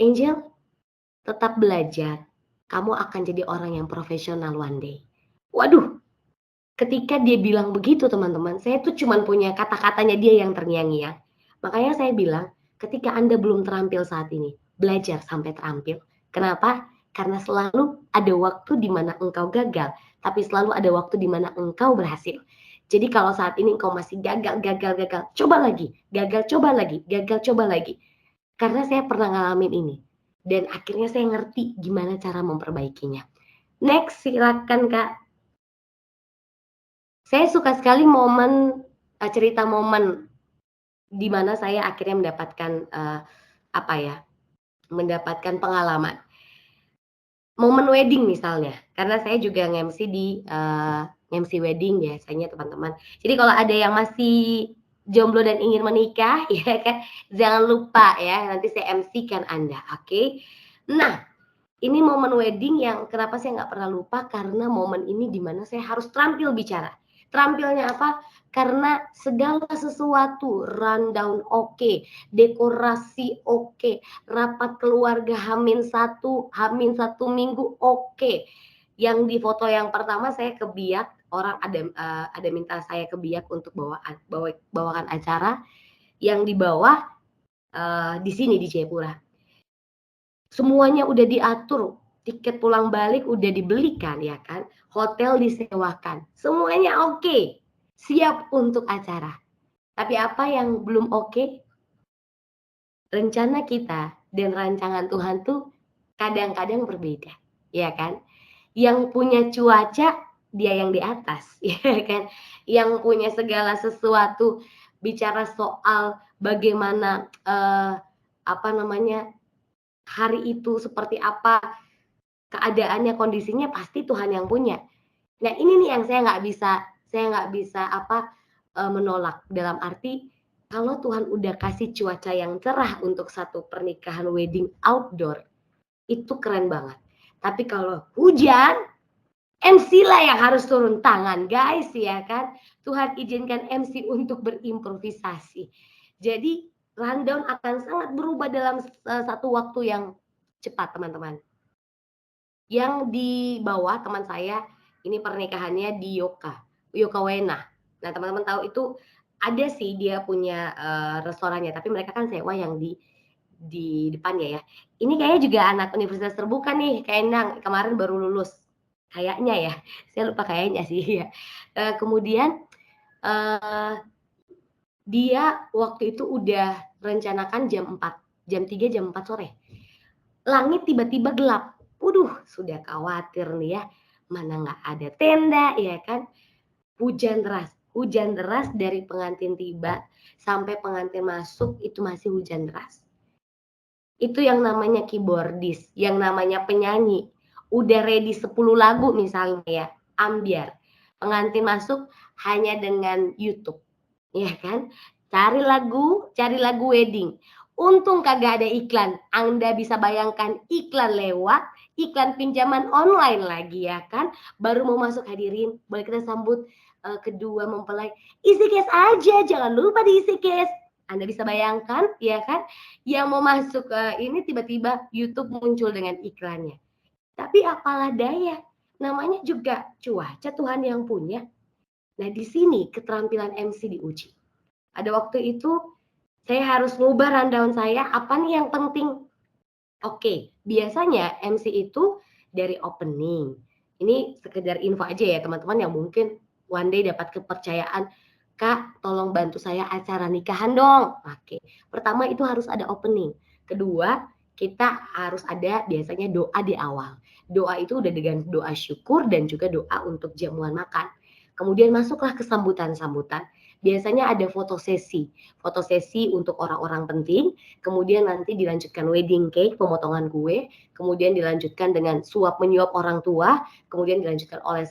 Angel, tetap belajar, kamu akan jadi orang yang profesional one day. Waduh, ketika dia bilang begitu teman-teman, saya tuh cuman punya kata-katanya dia yang terngiang-ngiang. Makanya saya bilang, ketika Anda belum terampil saat ini, belajar sampai terampil. Kenapa? Karena selalu ada waktu di mana engkau gagal, tapi selalu ada waktu di mana engkau berhasil. Jadi kalau saat ini engkau masih gagal, coba lagi, gagal, coba lagi, gagal, coba lagi. Karena saya pernah ngalamin ini. Dan akhirnya saya ngerti gimana cara memperbaikinya. Next, silakan Kak. Saya suka sekali cerita momen di mana saya akhirnya mendapatkan mendapatkan pengalaman. Momen wedding misalnya, karena saya juga nge-MC di MC wedding biasanya teman-teman. Jadi kalau ada yang masih jomblo dan ingin menikah, ya kan, jangan lupa ya, nanti saya MC-kan Anda, oke? Nah, ini momen wedding yang kenapa saya nggak pernah lupa, karena momen ini di mana saya harus terampil bicara. Terampilnya apa? Karena segala sesuatu rundown oke, dekorasi oke, rapat keluarga Hamin satu minggu oke. Yang di foto yang pertama saya ke Biak, orang ada minta saya ke Biak untuk bawakan acara. Yang di bawah di sini di Jayapura. Semuanya udah diatur, tiket pulang balik udah dibelikan ya kan, hotel disewakan, semuanya oke, siap untuk acara. Tapi apa yang belum oke? Rencana kita dan rancangan Tuhan tuh kadang-kadang berbeda, ya kan? Yang punya cuaca dia yang di atas, ya kan? Yang punya segala sesuatu, bicara soal bagaimana hari itu seperti apa keadaannya, kondisinya pasti Tuhan yang punya. Nah ini nih yang saya nggak bisa menolak, dalam arti kalau Tuhan udah kasih cuaca yang cerah untuk satu pernikahan wedding outdoor, itu keren banget. Tapi kalau hujan, MC lah yang harus turun tangan guys ya kan. Tuhan izinkan MC untuk berimprovisasi. Jadi rundown akan sangat berubah dalam satu waktu yang cepat teman-teman. Yang di bawah teman saya, ini pernikahannya di Yoka Wena. Nah teman-teman tahu itu ada sih dia punya restorannya, tapi mereka kan sewa yang di depannya ya. Ini kayaknya juga anak universitas terbuka nih, Kak Endang, kemarin baru lulus. Kayaknya ya, saya lupa kayaknya sih ya. Kemudian dia waktu itu udah rencanakan jam 3 jam 4 sore. Langit tiba-tiba gelap. Waduh, sudah khawatir nih ya. Mana nggak ada tenda ya kan. Hujan deras dari pengantin tiba sampai pengantin masuk itu masih hujan deras. Itu yang namanya keyboardis, yang namanya penyanyi. Udah ready 10 lagu misalnya ya, ambiar. Pengantin masuk hanya dengan YouTube. Ya kan? Cari lagu wedding. Untung kagak ada iklan. Anda bisa bayangkan iklan lewat, iklan pinjaman online lagi ya kan. Baru mau masuk hadirin, boleh kita sambut kedua mempelai. Isi case aja, jangan lupa diisi case. Anda bisa bayangkan ya kan, yang mau masuk ini tiba-tiba YouTube muncul dengan iklannya. Tapi apalah daya, namanya juga cuaca Tuhan yang punya. Nah di sini keterampilan MC diuji. Ada waktu itu saya harus ngubah rundown saya, apa nih yang penting? Oke, biasanya MC itu dari opening. Ini sekedar info aja ya teman-teman yang mungkin one day dapat kepercayaan, Kak, tolong bantu saya acara nikahan dong. Oke, pertama itu harus ada opening. Kedua, kita harus ada biasanya doa di awal. Doa itu udah dengan doa syukur dan juga doa untuk jamuan makan. Kemudian masuklah ke sambutan-sambutan. Biasanya ada foto sesi untuk orang-orang penting, kemudian nanti dilanjutkan wedding cake, pemotongan kue, kemudian dilanjutkan dengan suap menyuap orang tua, kemudian dilanjutkan oleh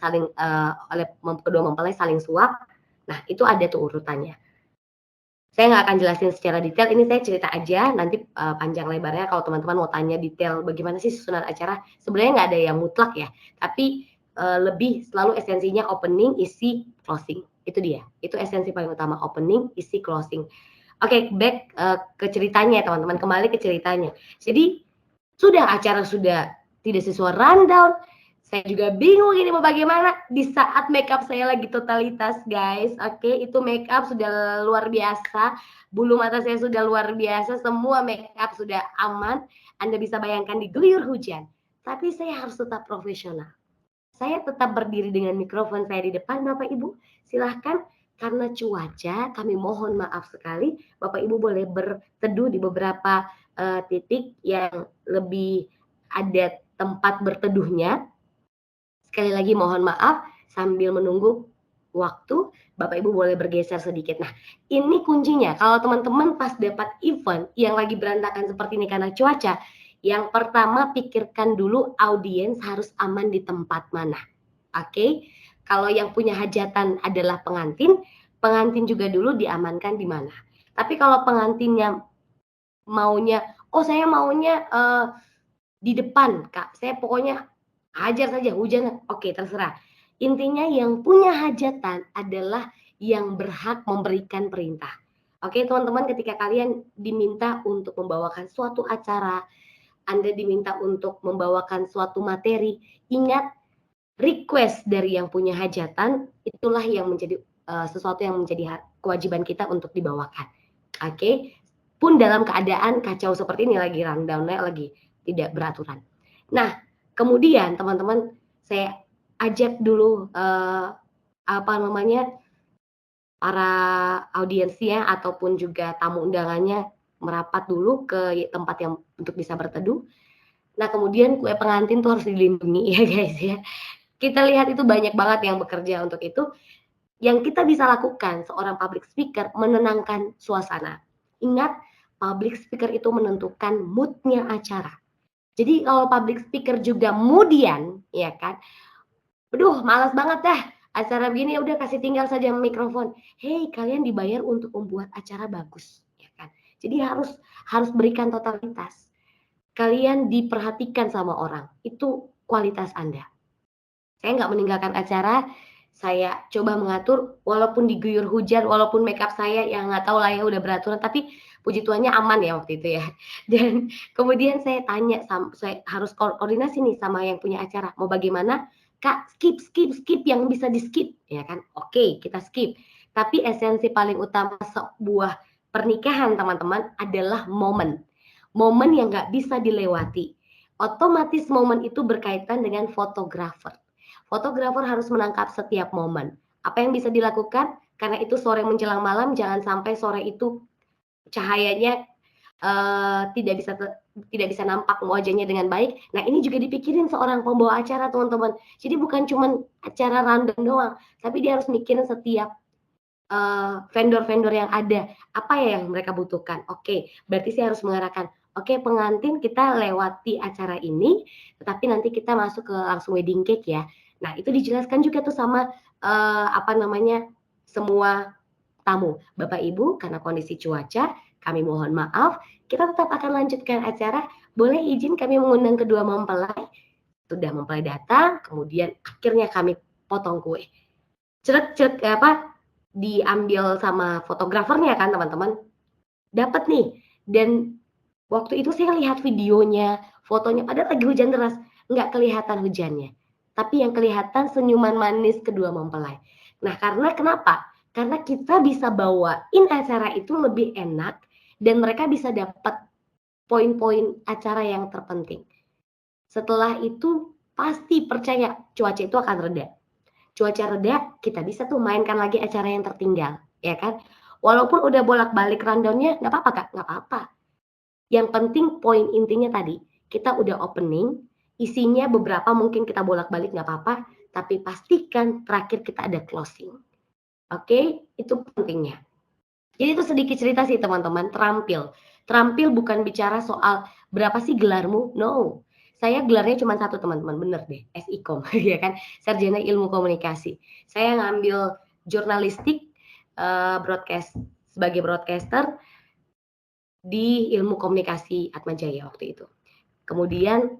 kedua mempelai saling suap. Nah, itu ada tuh urutannya. Saya nggak akan jelasin secara detail, ini saya cerita aja, nanti panjang lebarnya kalau teman-teman mau tanya detail bagaimana sih susunan acara, sebenarnya nggak ada yang mutlak ya, tapi lebih selalu esensinya opening, isi, closing. Itu dia, itu esensi paling utama, opening, isi, closing. Oke, back ke ceritanya teman-teman, kembali ke ceritanya. Jadi, acara sudah tidak sesuai rundown, saya juga bingung ini mau bagaimana di saat makeup saya lagi totalitas guys. Oke, itu makeup sudah luar biasa, bulu mata saya sudah luar biasa, semua makeup sudah aman. Anda bisa bayangkan diguyur hujan, tapi saya harus tetap profesional. Saya tetap berdiri dengan mikrofon saya di depan, Bapak Ibu. Silahkan, karena cuaca kami mohon maaf sekali, Bapak Ibu boleh berteduh di beberapa titik yang lebih ada tempat berteduhnya. Sekali lagi mohon maaf, sambil menunggu waktu, Bapak Ibu boleh bergeser sedikit. Nah, ini kuncinya. Kalau teman-teman pas dapat event yang lagi berantakan seperti ini karena cuaca, yang pertama pikirkan dulu audiens harus aman di tempat mana. Oke? Kalau yang punya hajatan adalah pengantin juga dulu diamankan di mana. Tapi kalau pengantinnya maunya, saya maunya di depan, Kak. Saya pokoknya hajar saja hujan, oke terserah. Intinya yang punya hajatan adalah yang berhak memberikan perintah. Oke teman-teman, ketika kalian diminta untuk membawakan suatu acara, Anda diminta untuk membawakan suatu materi, ingat request dari yang punya hajatan, itulah yang menjadi sesuatu yang menjadi kewajiban kita untuk dibawakan. Oke, pun dalam keadaan kacau seperti ini lagi rundown-nya lagi tidak beraturan. Nah, kemudian teman-teman saya ajak dulu para audiensnya ataupun juga tamu undangannya merapat dulu ke tempat yang untuk bisa berteduh. Nah, kemudian kue pengantin tuh harus dilindungi ya guys ya. Kita lihat itu banyak banget yang bekerja untuk itu. Yang kita bisa lakukan seorang public speaker menenangkan suasana. Ingat, public speaker itu menentukan mood-nya acara. Jadi kalau public speaker juga moodian, ya kan? Aduh, malas banget dah. Acara begini udah kasih tinggal saja mikrofon. Hey, kalian dibayar untuk membuat acara bagus, ya kan? Jadi harus berikan totalitas. Kalian diperhatikan sama orang. Itu kualitas Anda. Saya nggak meninggalkan acara, saya coba mengatur walaupun diguyur hujan, walaupun makeup saya yang nggak tahu lah ya udah beraturan, tapi puji Tuhannya aman ya waktu itu ya. Dan kemudian saya tanya, saya harus koordinasi nih sama yang punya acara, mau bagaimana? Kak, skip yang bisa di skip, ya kan? Oke, kita skip. Tapi esensi paling utama sebuah pernikahan teman-teman adalah momen. Momen yang nggak bisa dilewati. Otomatis momen itu berkaitan dengan fotografer. Fotografer harus menangkap setiap momen. Apa yang bisa dilakukan? Karena itu sore menjelang malam, jangan sampai sore itu cahayanya tidak bisa nampak wajahnya dengan baik. Nah, ini juga dipikirin seorang pembawa acara, teman-teman. Jadi bukan cuma acara random doang, tapi dia harus mikirin setiap vendor-vendor yang ada. Apa ya yang mereka butuhkan? Oke, berarti saya harus mengarahkan, oke pengantin kita lewati acara ini, tetapi nanti kita masuk ke langsung wedding cake ya. Nah, itu dijelaskan juga tuh sama semua tamu. Bapak Ibu, karena kondisi cuaca, kami mohon maaf, kita tetap akan lanjutkan acara. Boleh izin kami mengundang kedua mempelai. Sudah mempelai datang, kemudian akhirnya kami potong kue. Diambil sama fotografernya kan teman-teman. Dapat nih. Dan waktu itu saya lihat videonya, fotonya, padahal lagi hujan deras. Nggak kelihatan hujannya. Tapi yang kelihatan senyuman manis kedua mempelai. Nah, karena kenapa? Karena kita bisa bawain acara itu lebih enak dan mereka bisa dapat poin-poin acara yang terpenting. Setelah itu pasti percaya cuaca itu akan reda. Cuaca reda, kita bisa tuh mainkan lagi acara yang tertinggal, ya kan? Walaupun udah bolak-balik rundown-nya, nggak apa-apa Kak, nggak apa-apa. Yang penting poin intinya tadi, kita udah opening, isinya beberapa mungkin kita bolak-balik nggak apa-apa, tapi pastikan terakhir kita ada closing. Oke, itu pentingnya. Jadi itu sedikit cerita sih teman-teman, terampil. Terampil bukan bicara soal berapa sih gelarmu, no. Saya gelarnya cuma satu teman-teman, bener deh, SIKOM, ya kan, Sarjana Ilmu Komunikasi. Saya ngambil jurnalistik, broadcast sebagai broadcaster di Ilmu Komunikasi Atmajaya waktu itu. Kemudian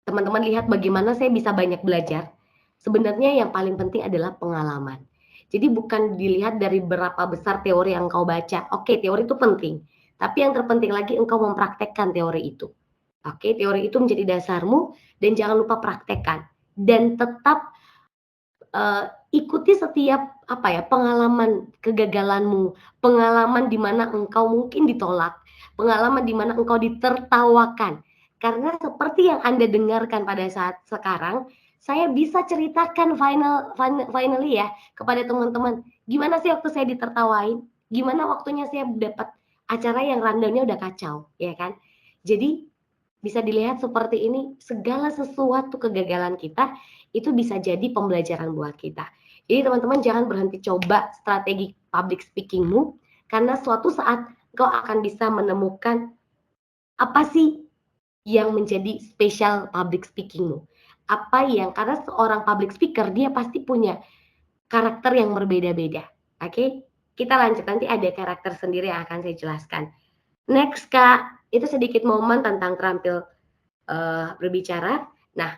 teman-teman lihat bagaimana saya bisa banyak belajar. Sebenarnya yang paling penting adalah pengalaman. Jadi bukan dilihat dari berapa besar teori yang engkau baca. Oke, teori itu penting. Tapi yang terpenting lagi engkau mempraktekkan teori itu. Oke, teori itu menjadi dasarmu dan jangan lupa praktekkan. Dan tetap ikuti setiap pengalaman kegagalanmu, pengalaman di mana engkau mungkin ditolak, pengalaman di mana engkau ditertawakan. Karena seperti yang Anda dengarkan pada saat sekarang, saya bisa ceritakan finally ya kepada teman-teman, gimana sih waktu saya ditertawain, gimana waktunya saya dapat acara yang rundown-nya udah kacau, ya kan? Jadi bisa dilihat seperti ini, segala sesuatu kegagalan kita itu bisa jadi pembelajaran buat kita. Jadi teman-teman jangan berhenti coba strategi public speakingmu, karena suatu saat kau akan bisa menemukan apa sih yang menjadi spesial public speakingmu. Apa yang, karena seorang public speaker dia pasti punya karakter yang berbeda-beda. Oke? Kita lanjut, nanti ada karakter sendiri yang akan saya jelaskan. Next Kak, itu sedikit momen tentang terampil berbicara. Nah,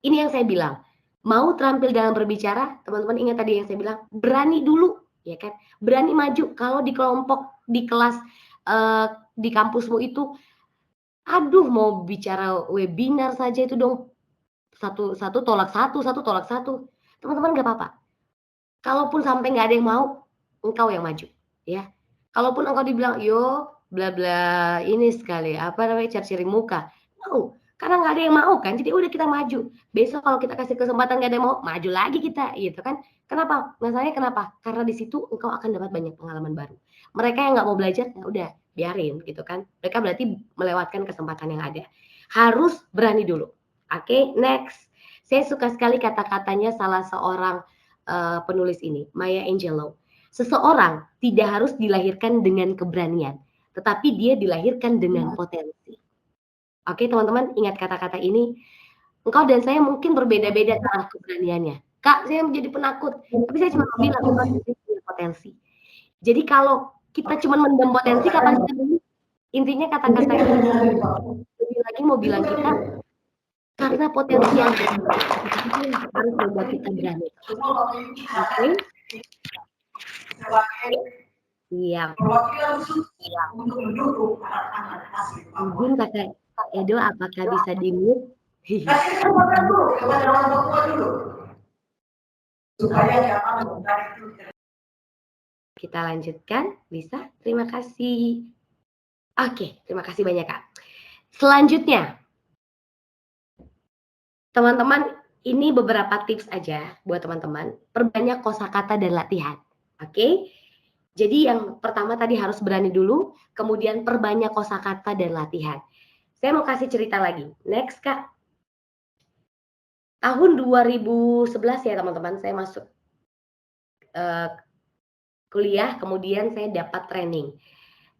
ini yang saya bilang, mau terampil dalam berbicara, teman-teman ingat tadi yang saya bilang, berani dulu, ya kan? Berani maju. Kalau di kelompok, di kelas, di kampusmu itu, aduh mau bicara webinar saja itu dong, satu tolak satu. Teman-teman nggak apa-apa. Kalaupun sampai nggak ada yang mau, engkau yang maju, ya. Kalaupun engkau dibilang, yo, bla bla ini sekali, cari-cari muka. No, karena nggak ada yang mau kan, jadi udah kita maju. Besok kalau kita kasih kesempatan nggak ada yang mau, maju lagi kita, gitu kan. Kenapa? Masalahnya kenapa? Karena di situ engkau akan dapat banyak pengalaman baru. Mereka yang nggak mau belajar, ya udah, biarin, gitu kan. Mereka berarti melewatkan kesempatan yang ada. Harus berani dulu. Oke, next. Saya suka sekali kata-katanya salah seorang penulis ini, Maya Angelou. Seseorang tidak harus dilahirkan dengan keberanian, tetapi dia dilahirkan dengan potensi. Oke, teman-teman, ingat kata-kata ini. Engkau dan saya mungkin berbeda-beda cara keberaniannya. Kak, saya menjadi penakut, tapi saya cuma bilang engkau punya potensi. Jadi kalau kita cuma mendem potensi, kapan kita dulu? Intinya kata-kata ini lebih lagi mau bilang kita, karena potensi yang harus membuat kita berani. Oke? Siap. Izin Kakak Edo, apakah bisa di-mute? Kita lanjutkan, bisa? Terima kasih. Oke, terima kasih banyak Kak. Selanjutnya, teman-teman, ini beberapa tips aja buat teman-teman. Perbanyak kosakata dan latihan. Oke? Jadi yang pertama tadi harus berani dulu, kemudian perbanyak kosakata dan latihan. Saya mau kasih cerita lagi. Next Kak. Tahun 2011 ya teman-teman, saya masuk kuliah, kemudian saya dapat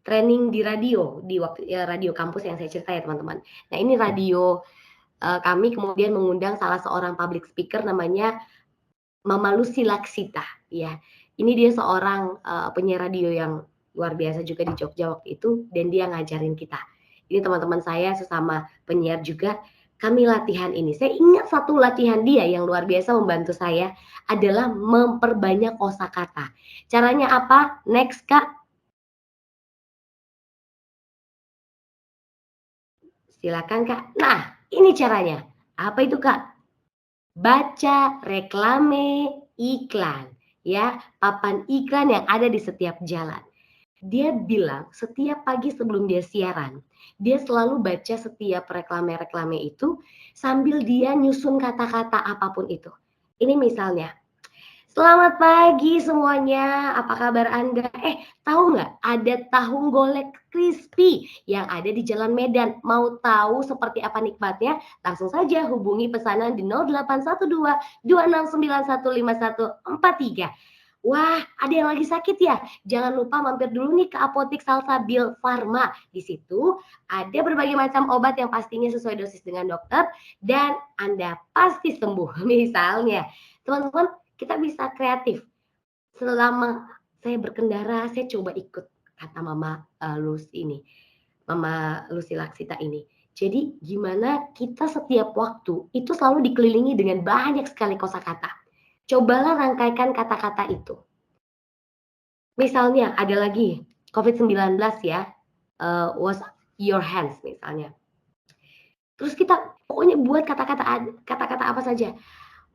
training di radio, di waktu radio kampus yang saya cerita ya teman-teman. Nah ini radio kami kemudian mengundang salah seorang public speaker namanya Mama Lucy Laksita, ya. Ini dia seorang penyiar radio yang luar biasa juga di Jogja waktu itu, dan dia ngajarin kita. Ini teman-teman saya sesama penyiar juga, kami latihan ini. Saya ingat satu latihan dia yang luar biasa membantu saya adalah memperbanyak kosakata. Caranya apa? Next Kak. Silakan Kak. Nah, ini caranya. Apa itu Kak? Baca reklame iklan, ya, papan iklan yang ada di setiap jalan. Dia bilang setiap pagi sebelum dia siaran, dia selalu baca setiap reklame-reklame itu sambil dia nyusun kata-kata apapun itu. Ini misalnya, "Selamat pagi semuanya, apa kabar Anda? Tahu nggak ada tahu golek crispy yang ada di Jalan Medan. Mau tahu seperti apa nikmatnya? Langsung saja hubungi pesanan di 0812 26915143." Wah, ada yang lagi sakit ya? Jangan lupa mampir dulu nih ke Apotik Salsabil Farma. Di situ ada berbagai macam obat yang pastinya sesuai dosis dengan dokter dan Anda pasti sembuh. Misalnya, teman-teman, kita bisa kreatif. Selama saya berkendara, saya coba ikut kata Mama Lucy ini, Mama Lucy Laksita ini. Jadi gimana kita setiap waktu itu selalu dikelilingi dengan banyak sekali kosakata. Cobalah rangkaikan kata-kata itu. Misalnya ada lagi COVID-19 ya, wash your hands misalnya. Terus kita pokoknya buat kata-kata apa saja.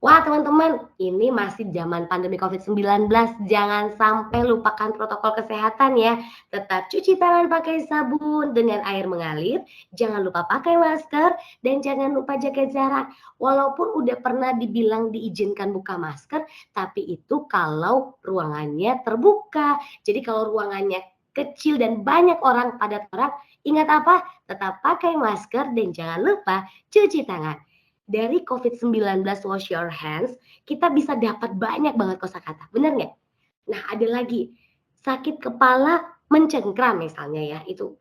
Wah teman-teman, ini masih zaman pandemi COVID-19, jangan sampai lupakan protokol kesehatan ya. Tetap cuci tangan pakai sabun dengan air mengalir, jangan lupa pakai masker, dan jangan lupa jaga jarak. Walaupun udah pernah dibilang diizinkan buka masker, tapi itu kalau ruangannya terbuka. Jadi kalau ruangannya kecil dan banyak orang, padat orang, ingat apa? Tetap pakai masker dan jangan lupa cuci tangan. Dari COVID-19 wash your hands, kita bisa dapat banyak banget kosakata, bener nggak? Nah ada lagi, sakit kepala mencengkram misalnya ya, itu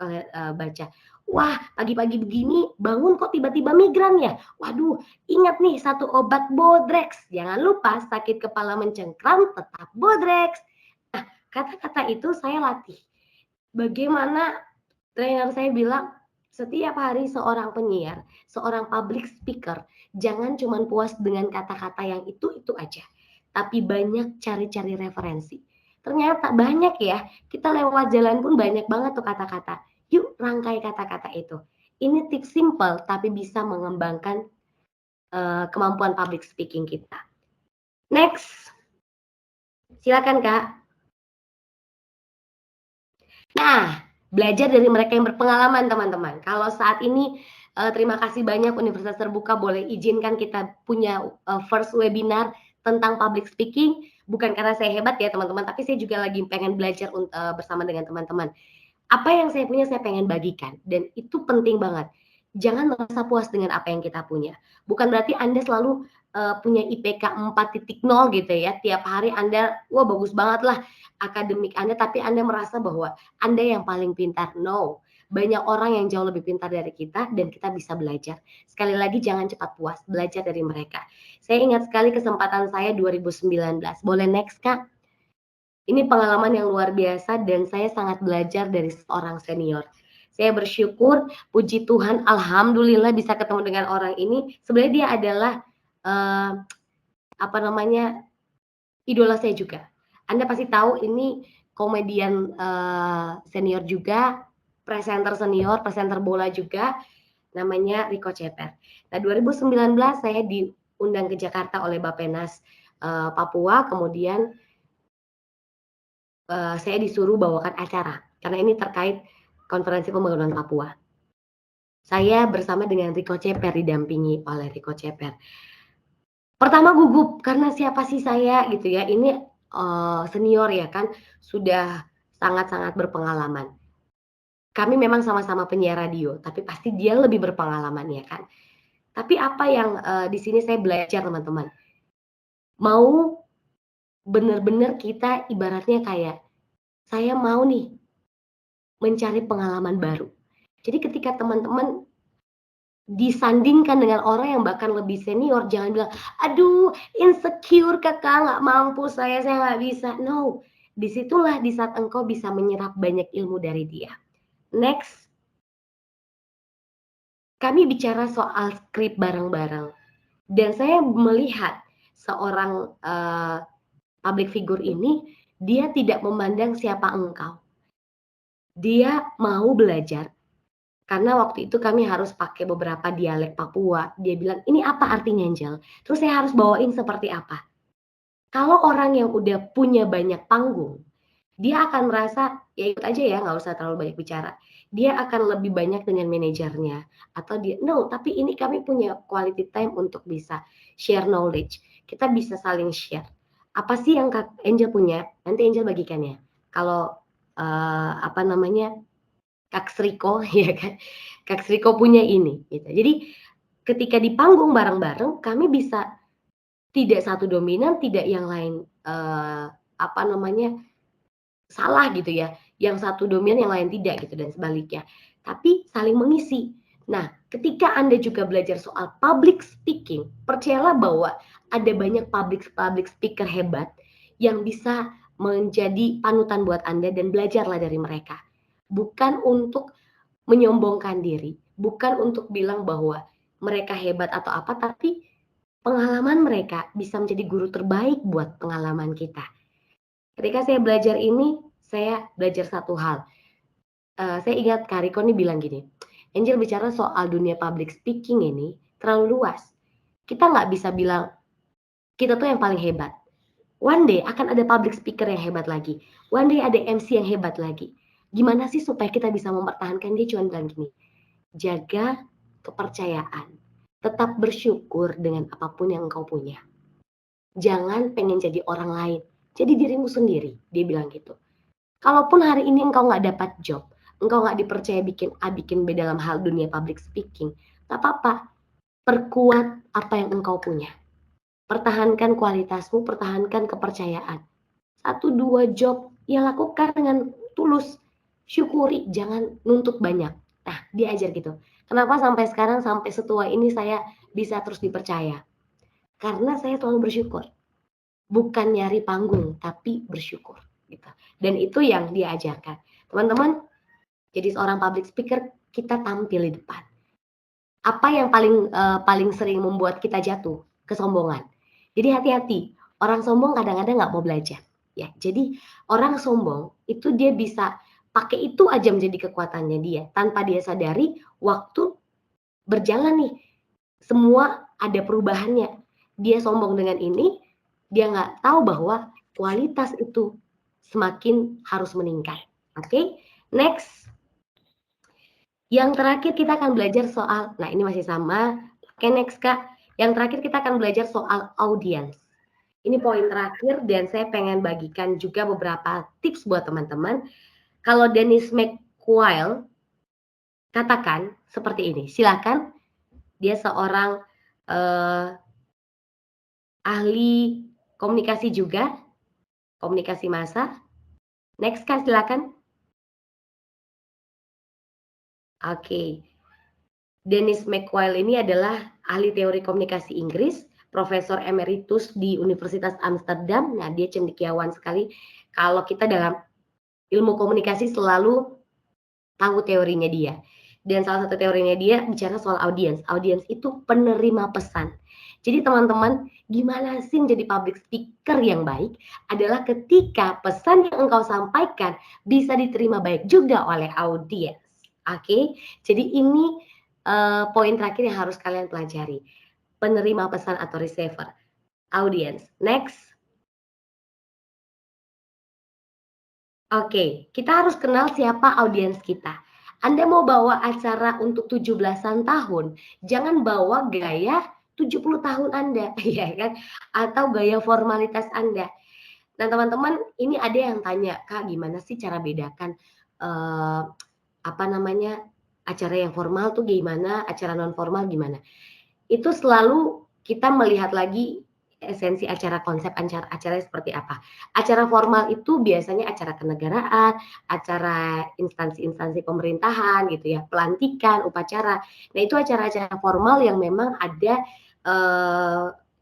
baca. Wah pagi-pagi begini bangun kok tiba-tiba migran ya? Waduh, ingat nih satu obat Bodrex. Jangan lupa sakit kepala mencengkram tetap Bodrex. Nah kata-kata itu saya latih. Bagaimana trainer saya bilang, setiap hari seorang penyiar, seorang public speaker, jangan cuma puas dengan kata-kata yang itu aja, tapi banyak cari-cari referensi. Ternyata banyak ya, kita lewat jalan pun banyak banget tuh kata-kata. Yuk rangkai kata-kata itu. Ini tips simple tapi bisa mengembangkan kemampuan public speaking kita. Next, silakan Kak. Nah, belajar dari mereka yang berpengalaman teman-teman. Kalau saat ini terima kasih banyak Universitas Terbuka boleh izinkan kita punya first webinar tentang public speaking. Bukan karena saya hebat ya teman-teman, tapi saya juga lagi pengen belajar bersama dengan teman-teman. Apa yang saya punya saya pengen bagikan dan itu penting banget. Jangan merasa puas dengan apa yang kita punya. Bukan berarti Anda selalu punya IPK 4.0 gitu ya. Tiap hari Anda wah bagus banget lah akademik Anda, tapi Anda merasa bahwa Anda yang paling pintar. No, banyak orang yang jauh lebih pintar dari kita dan kita bisa belajar. Sekali lagi jangan cepat puas, belajar dari mereka. Saya ingat sekali kesempatan saya 2019. Boleh next Kak? Ini pengalaman yang luar biasa dan saya sangat belajar dari seorang senior. Saya bersyukur, puji Tuhan, alhamdulillah bisa ketemu dengan orang ini. Sebenarnya dia adalah idola saya juga. Anda pasti tahu ini komedian senior juga, presenter senior, presenter bola juga, namanya Rico Ceper. Nah 2019 saya diundang ke Jakarta oleh Bappenas Papua, kemudian saya disuruh bawakan acara, karena ini terkait konferensi pembangunan Papua. Saya bersama dengan Rico Ceper, didampingi oleh Rico Ceper. Pertama gugup, karena siapa sih saya gitu ya, ini senior ya kan, sudah sangat-sangat berpengalaman. Kami memang sama-sama penyiar radio, tapi pasti dia lebih berpengalaman ya kan. Tapi apa yang di sini saya belajar teman-teman, mau benar-benar kita ibaratnya kayak, saya mau nih mencari pengalaman baru. Jadi ketika teman-teman disandingkan dengan orang yang bahkan lebih senior, jangan bilang, aduh insecure kakak, nggak mampu saya nggak bisa. No, disitulah di saat engkau bisa menyerap banyak ilmu dari dia. Next, kami bicara soal skrip bareng-bareng. Dan saya melihat seorang public figure ini, dia tidak memandang siapa engkau. Dia mau belajar. Karena waktu itu kami harus pakai beberapa dialek Papua. Dia bilang, ini apa artinya Angel? Terus saya harus bawain seperti apa? Kalau orang yang udah punya banyak panggung, dia akan merasa ya ikut aja ya, nggak usah terlalu banyak bicara. Dia akan lebih banyak dengan manajernya atau dia no, tapi ini kami punya quality time untuk bisa share knowledge. Kita bisa saling share. Apa sih yang Kak Angel punya? Nanti Angel bagikan ya. Kalau apa namanya Kak Sriko ya kan, Kak Sriko punya ini gitu. Jadi ketika di panggung bareng-bareng kami bisa tidak satu dominan, tidak yang lain apa namanya salah gitu ya, yang satu dominan yang lain tidak gitu dan sebaliknya, tapi saling mengisi. Nah, ketika Anda juga belajar soal public speaking, percayalah bahwa ada banyak public speaker hebat yang bisa menjadi panutan buat Anda dan belajarlah dari mereka. Bukan untuk menyombongkan diri, bukan untuk bilang bahwa mereka hebat atau apa, tapi pengalaman mereka bisa menjadi guru terbaik buat pengalaman kita. Ketika saya belajar ini, saya belajar satu hal. Saya ingat Kak Riko nih bilang gini, Angel bicara soal dunia public speaking ini terlalu luas. Kita nggak bisa bilang kita tuh yang paling hebat. One day akan ada public speaker yang hebat lagi. One day ada MC yang hebat lagi. Gimana sih supaya kita bisa mempertahankan? Dia cuma bilang gini, jaga kepercayaan. Tetap bersyukur dengan apapun yang engkau punya. Jangan pengen jadi orang lain. Jadi dirimu sendiri, dia bilang gitu. Kalaupun hari ini engkau nggak dapat job, engkau nggak dipercaya bikin A, bikin B dalam hal dunia public speaking, tak apa-apa. Perkuat apa yang engkau punya. Pertahankan kualitasmu, pertahankan kepercayaan. 1-2 job, ya lakukan dengan tulus. Syukuri, jangan nuntut banyak. Nah, dia ajar gitu. Kenapa sampai sekarang, sampai setua ini saya bisa terus dipercaya? Karena saya selalu bersyukur. Bukan nyari panggung, tapi bersyukur. Gitu. Dan itu yang dia ajarkan. Teman-teman, jadi seorang public speaker, kita tampil di depan. Apa yang paling sering membuat kita jatuh? Kesombongan. Jadi hati-hati. Orang sombong kadang-kadang nggak mau belajar. Ya, jadi orang sombong itu dia bisa pakai itu aja menjadi kekuatannya dia. Tanpa dia sadari, waktu berjalan nih. Semua ada perubahannya. Dia sombong dengan ini, dia nggak tahu bahwa kualitas itu semakin harus meningkat. Oke, next. Yang terakhir kita akan belajar soal, nah ini masih sama. Oke, next Kak. Yang terakhir kita akan belajar soal audience. Ini poin terakhir dan saya pengen bagikan juga beberapa tips buat teman-teman. Kalau Dennis McQuail katakan seperti ini, silakan. Dia seorang ahli komunikasi juga, komunikasi massa. Next Kak, silakan. Oke. Dennis McQuail ini adalah ahli teori komunikasi Inggris, profesor emeritus di Universitas Amsterdam. Nah, dia cendekiawan sekali. Kalau kita dalam ilmu komunikasi selalu tahu teorinya dia. Dan salah satu teorinya dia bicara soal audience. Audience itu penerima pesan. Jadi teman-teman, gimana sih menjadi public speaker yang baik? Adalah ketika pesan yang engkau sampaikan bisa diterima baik juga oleh audiens. Oke, jadi ini poin terakhir yang harus kalian pelajari. Penerima pesan atau receiver. Audience. Next. Oke, kita harus kenal siapa audiens kita. Anda mau bawa acara untuk 17-an tahun, jangan bawa gaya 70 tahun Anda, ya kan? Atau gaya formalitas Anda. Nah, teman-teman, ini ada yang tanya, Kak, gimana sih cara bedakan acara yang formal tuh gimana, acara non formal gimana? Itu selalu kita melihat lagi esensi acara, konsep acara seperti apa. Acara formal itu biasanya acara kenegaraan, acara instansi-instansi pemerintahan gitu ya, pelantikan, upacara. Nah, itu acara-acara formal yang memang ada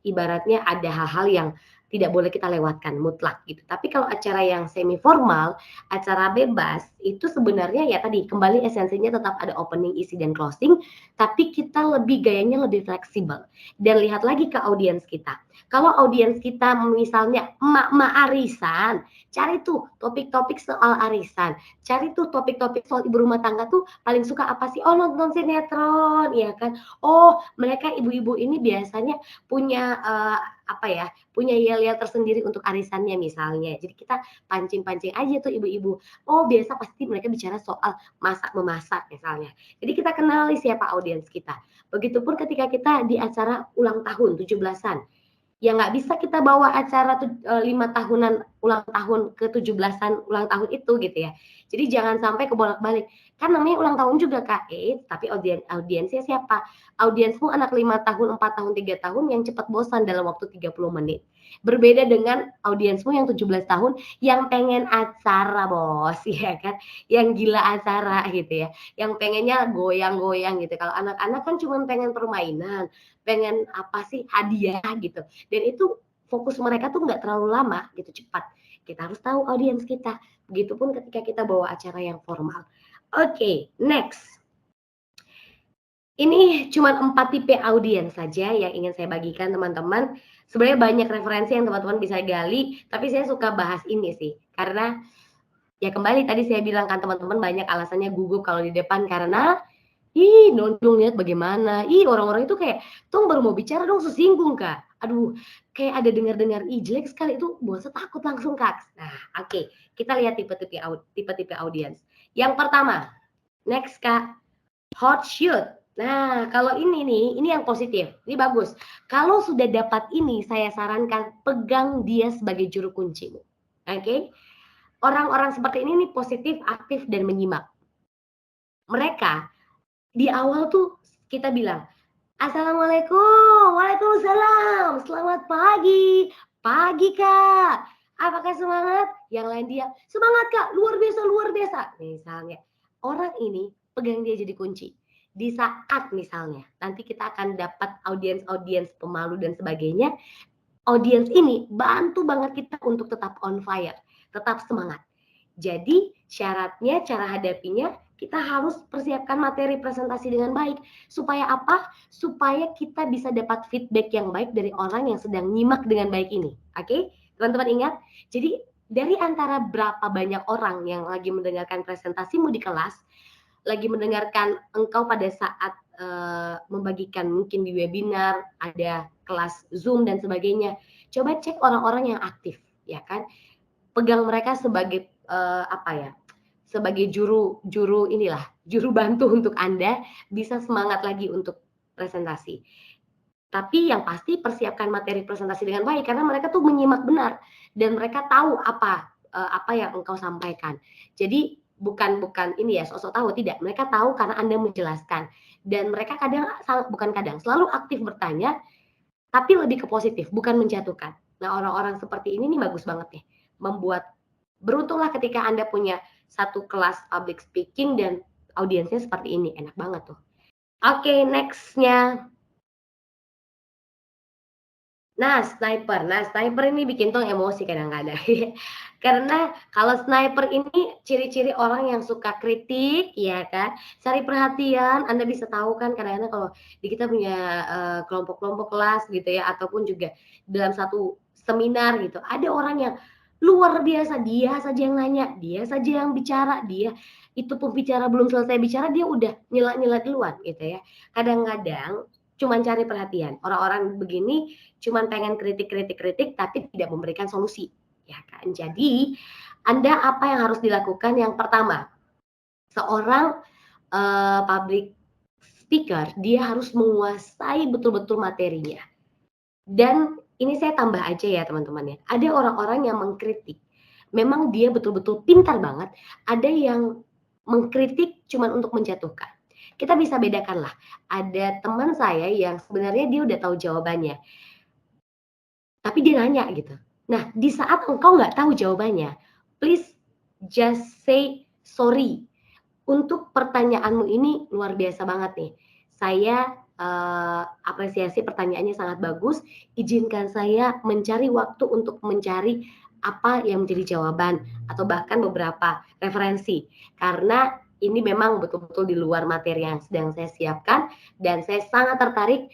ibaratnya ada hal-hal yang tidak boleh kita lewatkan mutlak gitu. Tapi kalau acara yang semi formal, acara bebas itu sebenarnya ya tadi kembali esensinya tetap ada opening, isi dan closing, tapi kita gayanya lebih fleksibel. Dan lihat lagi ke audiens kita. Kalau audiens kita misalnya emak-emak arisan, cari tuh topik-topik soal arisan, cari tuh topik-topik soal ibu rumah tangga tuh paling suka apa sih? Oh, nonton sinetron, ya kan? Oh, mereka ibu-ibu ini biasanya punya apa ya? Punya yel-yel tersendiri untuk arisannya misalnya. Jadi kita pancing-pancing aja tuh ibu-ibu. Oh, biasa pasti mereka bicara soal masak-memasak misalnya. Jadi kita kenali siapa audiens kita. Begitupun ketika kita di acara ulang tahun 17-an. Ya nggak bisa kita bawa acara 5 tahunan ulang tahun ke-17-an ulang tahun itu gitu ya. Jadi jangan sampai kebolak-balik. Kan namanya ulang tahun juga Kak, tapi audiensnya siapa? Audiensmu anak 5 tahun, 4 tahun, 3 tahun yang cepat bosan dalam waktu 30 menit. Berbeda dengan audiensmu yang 17 tahun yang pengen acara bos, ya kan? Yang gila acara gitu ya. Yang pengennya goyang-goyang gitu. Kalau anak-anak kan cuma pengen permainan, pengen apa sih hadiah gitu. Dan itu fokus mereka tuh nggak terlalu lama gitu, cepat. Kita harus tahu audiens kita. Begitupun ketika kita bawa acara yang formal. Oke, next. Ini cuma 4 tipe audiens saja yang ingin saya bagikan teman-teman. Sebenarnya banyak referensi yang teman-teman bisa gali, tapi saya suka bahas ini sih. Karena ya kembali tadi saya bilang kan teman-teman banyak alasannya gugup kalau di depan karena nonton lihat bagaimana. Orang-orang itu kayak, "Tong baru mau bicara dong sesinggung, Kak." Aduh, kayak ada dengar-dengar, jelek sekali itu buat saya takut langsung, Kak. Nah, oke, kita lihat tipe-tipe audiens. Yang pertama, next, Kak, hot shoot. Nah, kalau ini nih, ini yang positif, ini bagus. Kalau sudah dapat ini, saya sarankan pegang dia sebagai juru kuncimu. Oke? Orang-orang seperti ini nih positif, aktif, dan menyimak. Mereka di awal tuh kita bilang, "Assalamualaikum, waalaikumsalam, selamat pagi, pagi Kak, apakah semangat?" Yang lain dia, "Semangat Kak, luar biasa, luar biasa." Misalnya, orang ini pegang dia jadi kunci. Di saat misalnya, nanti kita akan dapat audiens-audiens pemalu dan sebagainya, audiens ini bantu banget kita untuk tetap on fire, tetap semangat. Jadi syaratnya, cara hadapinya, kita harus persiapkan materi presentasi dengan baik. Supaya apa? Supaya kita bisa dapat feedback yang baik dari orang yang sedang nyimak dengan baik ini. Oke? Teman-teman ingat? Jadi dari antara berapa banyak orang yang lagi mendengarkan presentasimu di kelas, lagi mendengarkan engkau pada saat membagikan mungkin di webinar, ada kelas Zoom dan sebagainya. Coba cek orang-orang yang aktif, ya kan? Pegang mereka sebagai sebagai juru bantu untuk Anda bisa semangat lagi untuk presentasi. Tapi yang pasti persiapkan materi presentasi dengan baik karena mereka tuh menyimak benar dan mereka tahu apa yang engkau sampaikan. Jadi bukan ini ya sok-sok tahu, tidak. Mereka tahu karena Anda menjelaskan dan mereka selalu aktif bertanya tapi lebih ke positif, bukan menjatuhkan. Nah, orang-orang seperti ini nih bagus banget nih. Beruntunglah ketika Anda punya satu kelas public speaking dan audiensnya seperti ini. Enak banget tuh. Oke, next-nya. Nah, sniper ini bikin tong emosi kadang-kadang. Karena kalau sniper ini ciri-ciri orang yang suka kritik, ya kan, cari perhatian. Anda bisa tahu kan kadang-kadang kalau di kita punya kelompok-kelompok kelas gitu ya, ataupun juga dalam satu seminar gitu, ada orang yang luar biasa, dia saja yang nanya, dia saja yang bicara, dia itu pembicara belum selesai bicara dia udah nyela-nyela duluan gitu ya. Kadang-kadang cuman cari perhatian. Orang-orang begini cuman pengen kritik tapi tidak memberikan solusi, ya kan. Jadi, Anda apa yang harus dilakukan? Yang pertama, seorang public speaker dia harus menguasai betul-betul materinya. Dan ini saya tambah aja ya teman-teman ya. Ada orang-orang yang mengkritik. Memang dia betul-betul pintar banget. Ada yang mengkritik cuman untuk menjatuhkan. Kita bisa bedakan lah. Ada teman saya yang sebenarnya dia udah tahu jawabannya. Tapi dia nanya gitu. Nah, di saat engkau nggak tahu jawabannya, please just say sorry. Untuk pertanyaanmu ini luar biasa banget nih. Saya apresiasi pertanyaannya sangat bagus. Izinkan saya mencari waktu untuk mencari apa yang menjadi jawaban atau bahkan beberapa referensi. Karena ini memang betul-betul di luar materi yang sedang saya siapkan dan saya sangat tertarik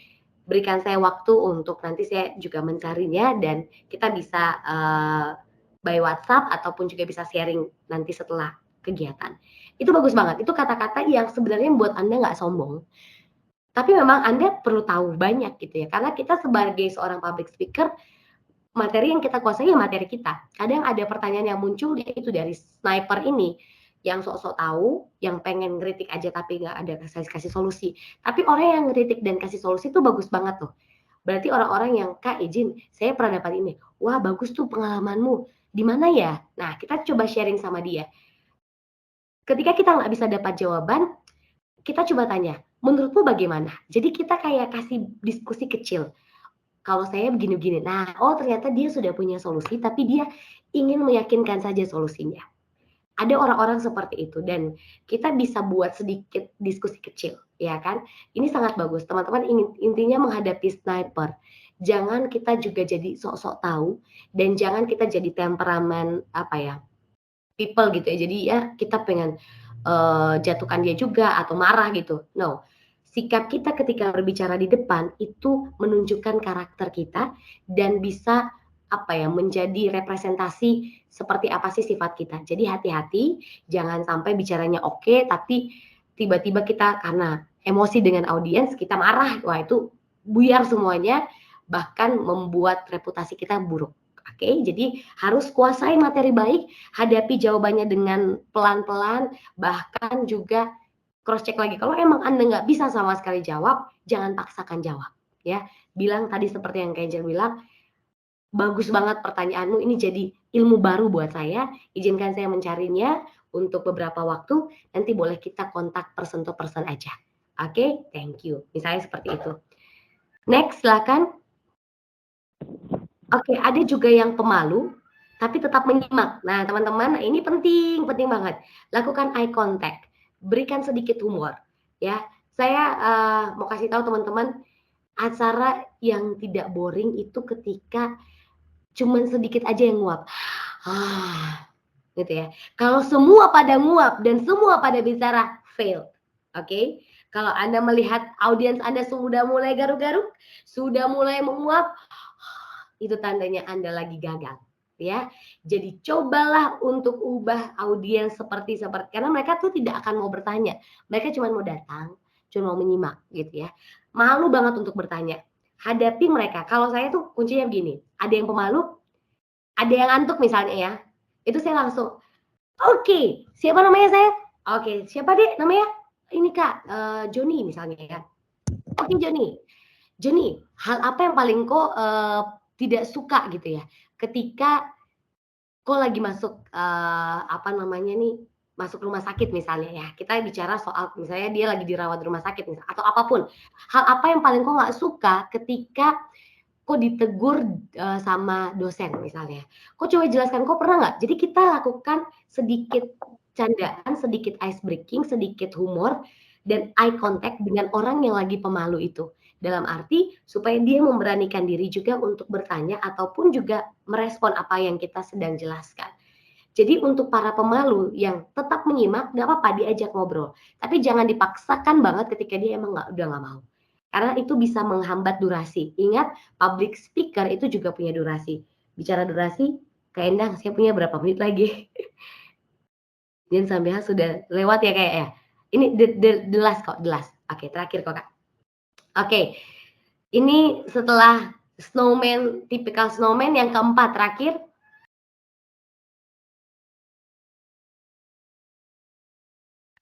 berikan saya waktu untuk nanti saya juga mencarinya dan kita bisa by WhatsApp ataupun juga bisa sharing nanti setelah kegiatan. Itu bagus banget. Itu kata-kata yang sebenarnya membuat Anda nggak sombong. Tapi memang Anda perlu tahu banyak gitu ya. Karena kita sebagai seorang public speaker, materi yang kita kuasai ya materi kita. Kadang ada pertanyaan yang muncul yaitu dari sniper ini yang sok-sok tahu, yang pengen ngeritik aja tapi nggak ada kasih solusi. Tapi orang yang ngeritik dan kasih solusi itu bagus banget tuh. Berarti orang-orang yang, Kak izin, saya pernah dapat ini. Wah bagus tuh pengalamanmu. Di mana ya? Nah kita coba sharing sama dia. Ketika kita nggak bisa dapat jawaban, kita coba tanya, menurutmu bagaimana? Jadi kita kayak kasih diskusi kecil. Kalau saya begini-begini. Nah, oh ternyata dia sudah punya solusi, tapi dia ingin meyakinkan saja solusinya. Ada orang-orang seperti itu dan kita bisa buat sedikit diskusi kecil, ya kan? Ini sangat bagus. Teman-teman intinya menghadapi sniper. Jangan kita juga jadi sok-sok tahu dan jangan kita jadi temperamen people gitu ya. Jadi ya kita pengen jatuhkan dia juga atau marah gitu. No. Sikap kita ketika berbicara di depan itu menunjukkan karakter kita dan bisa menjadi representasi seperti apa sih sifat kita. Jadi hati-hati, jangan sampai bicaranya oke, tapi tiba-tiba kita karena emosi dengan audiens kita marah. Wah itu buyar semuanya, bahkan membuat reputasi kita buruk. Oke, jadi harus kuasai materi baik, hadapi jawabannya dengan pelan-pelan, bahkan juga cross check lagi. Kalau emang Anda nggak bisa sama sekali jawab, jangan paksakan jawab. Ya, bilang tadi seperti yang Kenjel bilang, bagus banget pertanyaanmu, ini jadi ilmu baru buat saya, izinkan saya mencarinya untuk beberapa waktu, nanti boleh kita kontak person to person aja. Oke, thank you. Misalnya seperti itu. Next, silakan. Oke, ada juga yang pemalu, tapi tetap menyimak. Nah, teman-teman, ini penting banget. Lakukan eye contact, berikan sedikit humor. Ya, saya mau kasih tahu teman-teman, acara yang tidak boring itu ketika cuman sedikit aja yang nguap. Gitu ya. Kalau semua pada nguap dan semua pada bicara, fail. Oke? Kalau Anda melihat audiens Anda sudah mulai garuk-garuk, sudah mulai menguap, itu tandanya Anda lagi gagal, ya. Jadi cobalah untuk ubah audiens seperti karena mereka tuh tidak akan mau bertanya. Mereka cuma mau datang, cuma mau menyimak gitu ya. Malu banget untuk bertanya. Hadapi mereka. Kalau saya tuh kuncinya begini, ada yang pemalu, ada yang ngantuk misalnya ya. Itu saya langsung, "Oke, siapa namanya saya?" "Oke, siapa Dek namanya?" "Ini Kak, Joni," misalnya ya. "Oke Joni. Joni, hal apa yang paling kok tidak suka gitu ya, ketika kok lagi masuk, masuk rumah sakit misalnya ya, kita bicara soal misalnya dia lagi dirawat di rumah sakit atau apapun. Hal apa yang paling kok nggak suka ketika kok ditegur, sama dosen misalnya. Kok coba jelaskan, kok pernah nggak? Jadi kita lakukan sedikit candaan, sedikit ice breaking, sedikit humor, dan eye contact dengan orang yang lagi pemalu itu. Dalam arti supaya dia memberanikan diri juga untuk bertanya ataupun juga merespon apa yang kita sedang jelaskan. Jadi untuk para pemalu yang tetap menyimak, nggak apa-apa diajak ngobrol. Tapi jangan dipaksakan banget ketika dia emang udah nggak mau. Karena itu bisa menghambat durasi. Ingat, public speaker itu juga punya durasi. Bicara durasi, Kak Endang, saya punya berapa menit lagi? Dan sampai sudah lewat ya kayak ya. Ini the last kok, the last. Oke, terakhir kok Kak. Oke, ini setelah snowman, tipikal snowman yang keempat terakhir.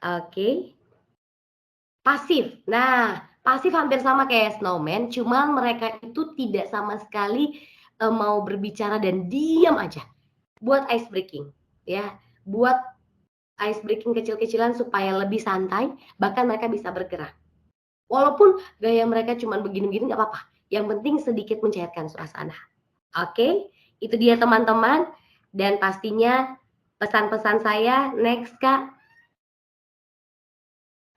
Oke. Pasif. Nah, pasif hampir sama kayak snowman, cuman mereka itu tidak sama sekali mau berbicara dan diam aja. Buat ice breaking, ya. Buat ice breaking kecil-kecilan supaya lebih santai, bahkan mereka bisa bergerak. Walaupun gaya mereka cuma begini-begini nggak apa-apa. Yang penting sedikit mencairkan suasana. Oke, itu dia teman-teman. Dan pastinya pesan-pesan saya, next Kak,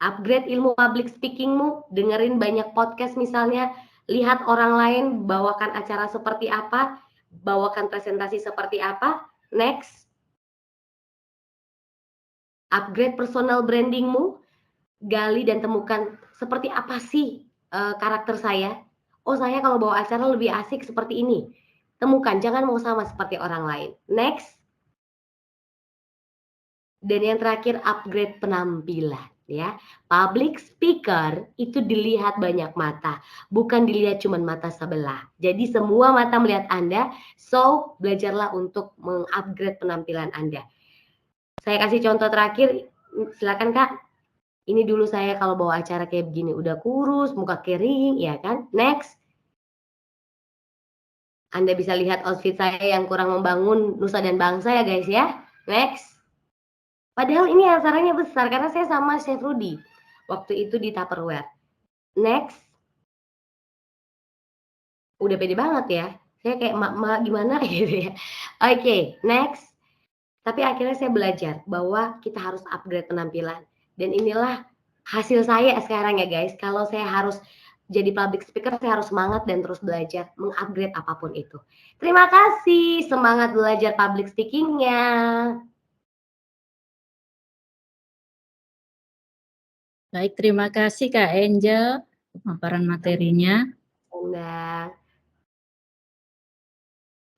upgrade ilmu public speakingmu, dengerin banyak podcast misalnya, lihat orang lain bawakan acara seperti apa, bawakan presentasi seperti apa. Next, upgrade personal brandingmu, gali dan temukan seperti apa sih karakter saya. oh saya kalau bawa acara lebih asik seperti ini. Temukan, jangan mau sama seperti orang lain. Next. Dan yang terakhir upgrade penampilan ya. Public speaker itu dilihat banyak mata, bukan dilihat cuma mata sebelah. Jadi semua mata melihat Anda, so belajarlah untuk mengupgrade penampilan Anda. Saya kasih contoh terakhir, silakan Kak. Ini dulu saya kalau bawa acara kayak begini udah kurus, muka kering, ya kan? Next. Anda bisa lihat outfit saya yang kurang membangun nusa dan bangsa ya guys ya. Next. Padahal ini acaranya besar karena saya sama Chef Rudy. Waktu itu di Tupperware. Next. Udah pede banget ya. Saya kayak mak gimana gitu ya. Oke, next. Tapi akhirnya saya belajar bahwa kita harus upgrade penampilan. Dan inilah hasil saya sekarang ya guys. Kalau saya harus jadi public speaker, saya harus semangat dan terus belajar mengupgrade apapun itu. Terima kasih, semangat belajar public speaking-nya. Baik, terima kasih Kak Angel pemaparan materinya. Nah,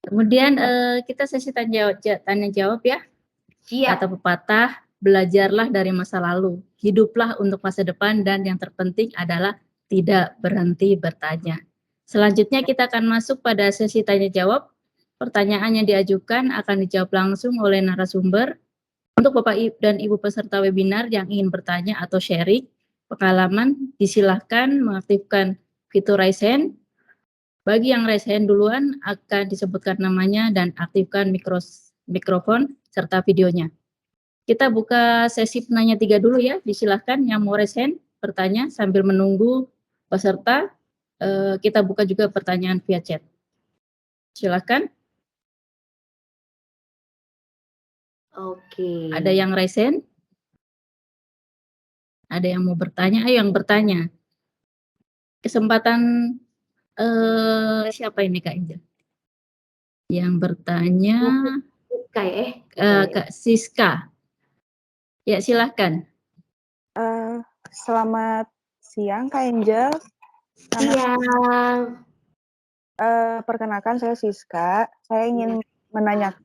Kemudian kita sesi tanya jawab ya. siap. Kata pepatah, belajarlah dari masa lalu, hiduplah untuk masa depan, dan yang terpenting adalah tidak berhenti bertanya. Selanjutnya kita akan masuk pada sesi tanya jawab. Pertanyaan yang diajukan akan dijawab langsung oleh narasumber. Untuk Bapak dan Ibu peserta webinar yang ingin bertanya atau sharing pengalaman, disilahkan mengaktifkan fitur raise hand. Bagi yang raise hand duluan akan disebutkan namanya dan aktifkan mikrofon serta videonya. Kita buka sesi penanya 3 dulu ya, disilahkan yang mau raise hand bertanya sambil menunggu peserta. Kita buka juga pertanyaan via chat. Silakan. Oke. Ada yang raise hand? Ada yang mau bertanya? Ayo yang bertanya. Kesempatan siapa ini Kak Inja? Yang bertanya Kak Siska. Ya, silahkan. Selamat siang Kak Angel. Siang. Perkenalkan saya Siska. Saya ingin menanyakan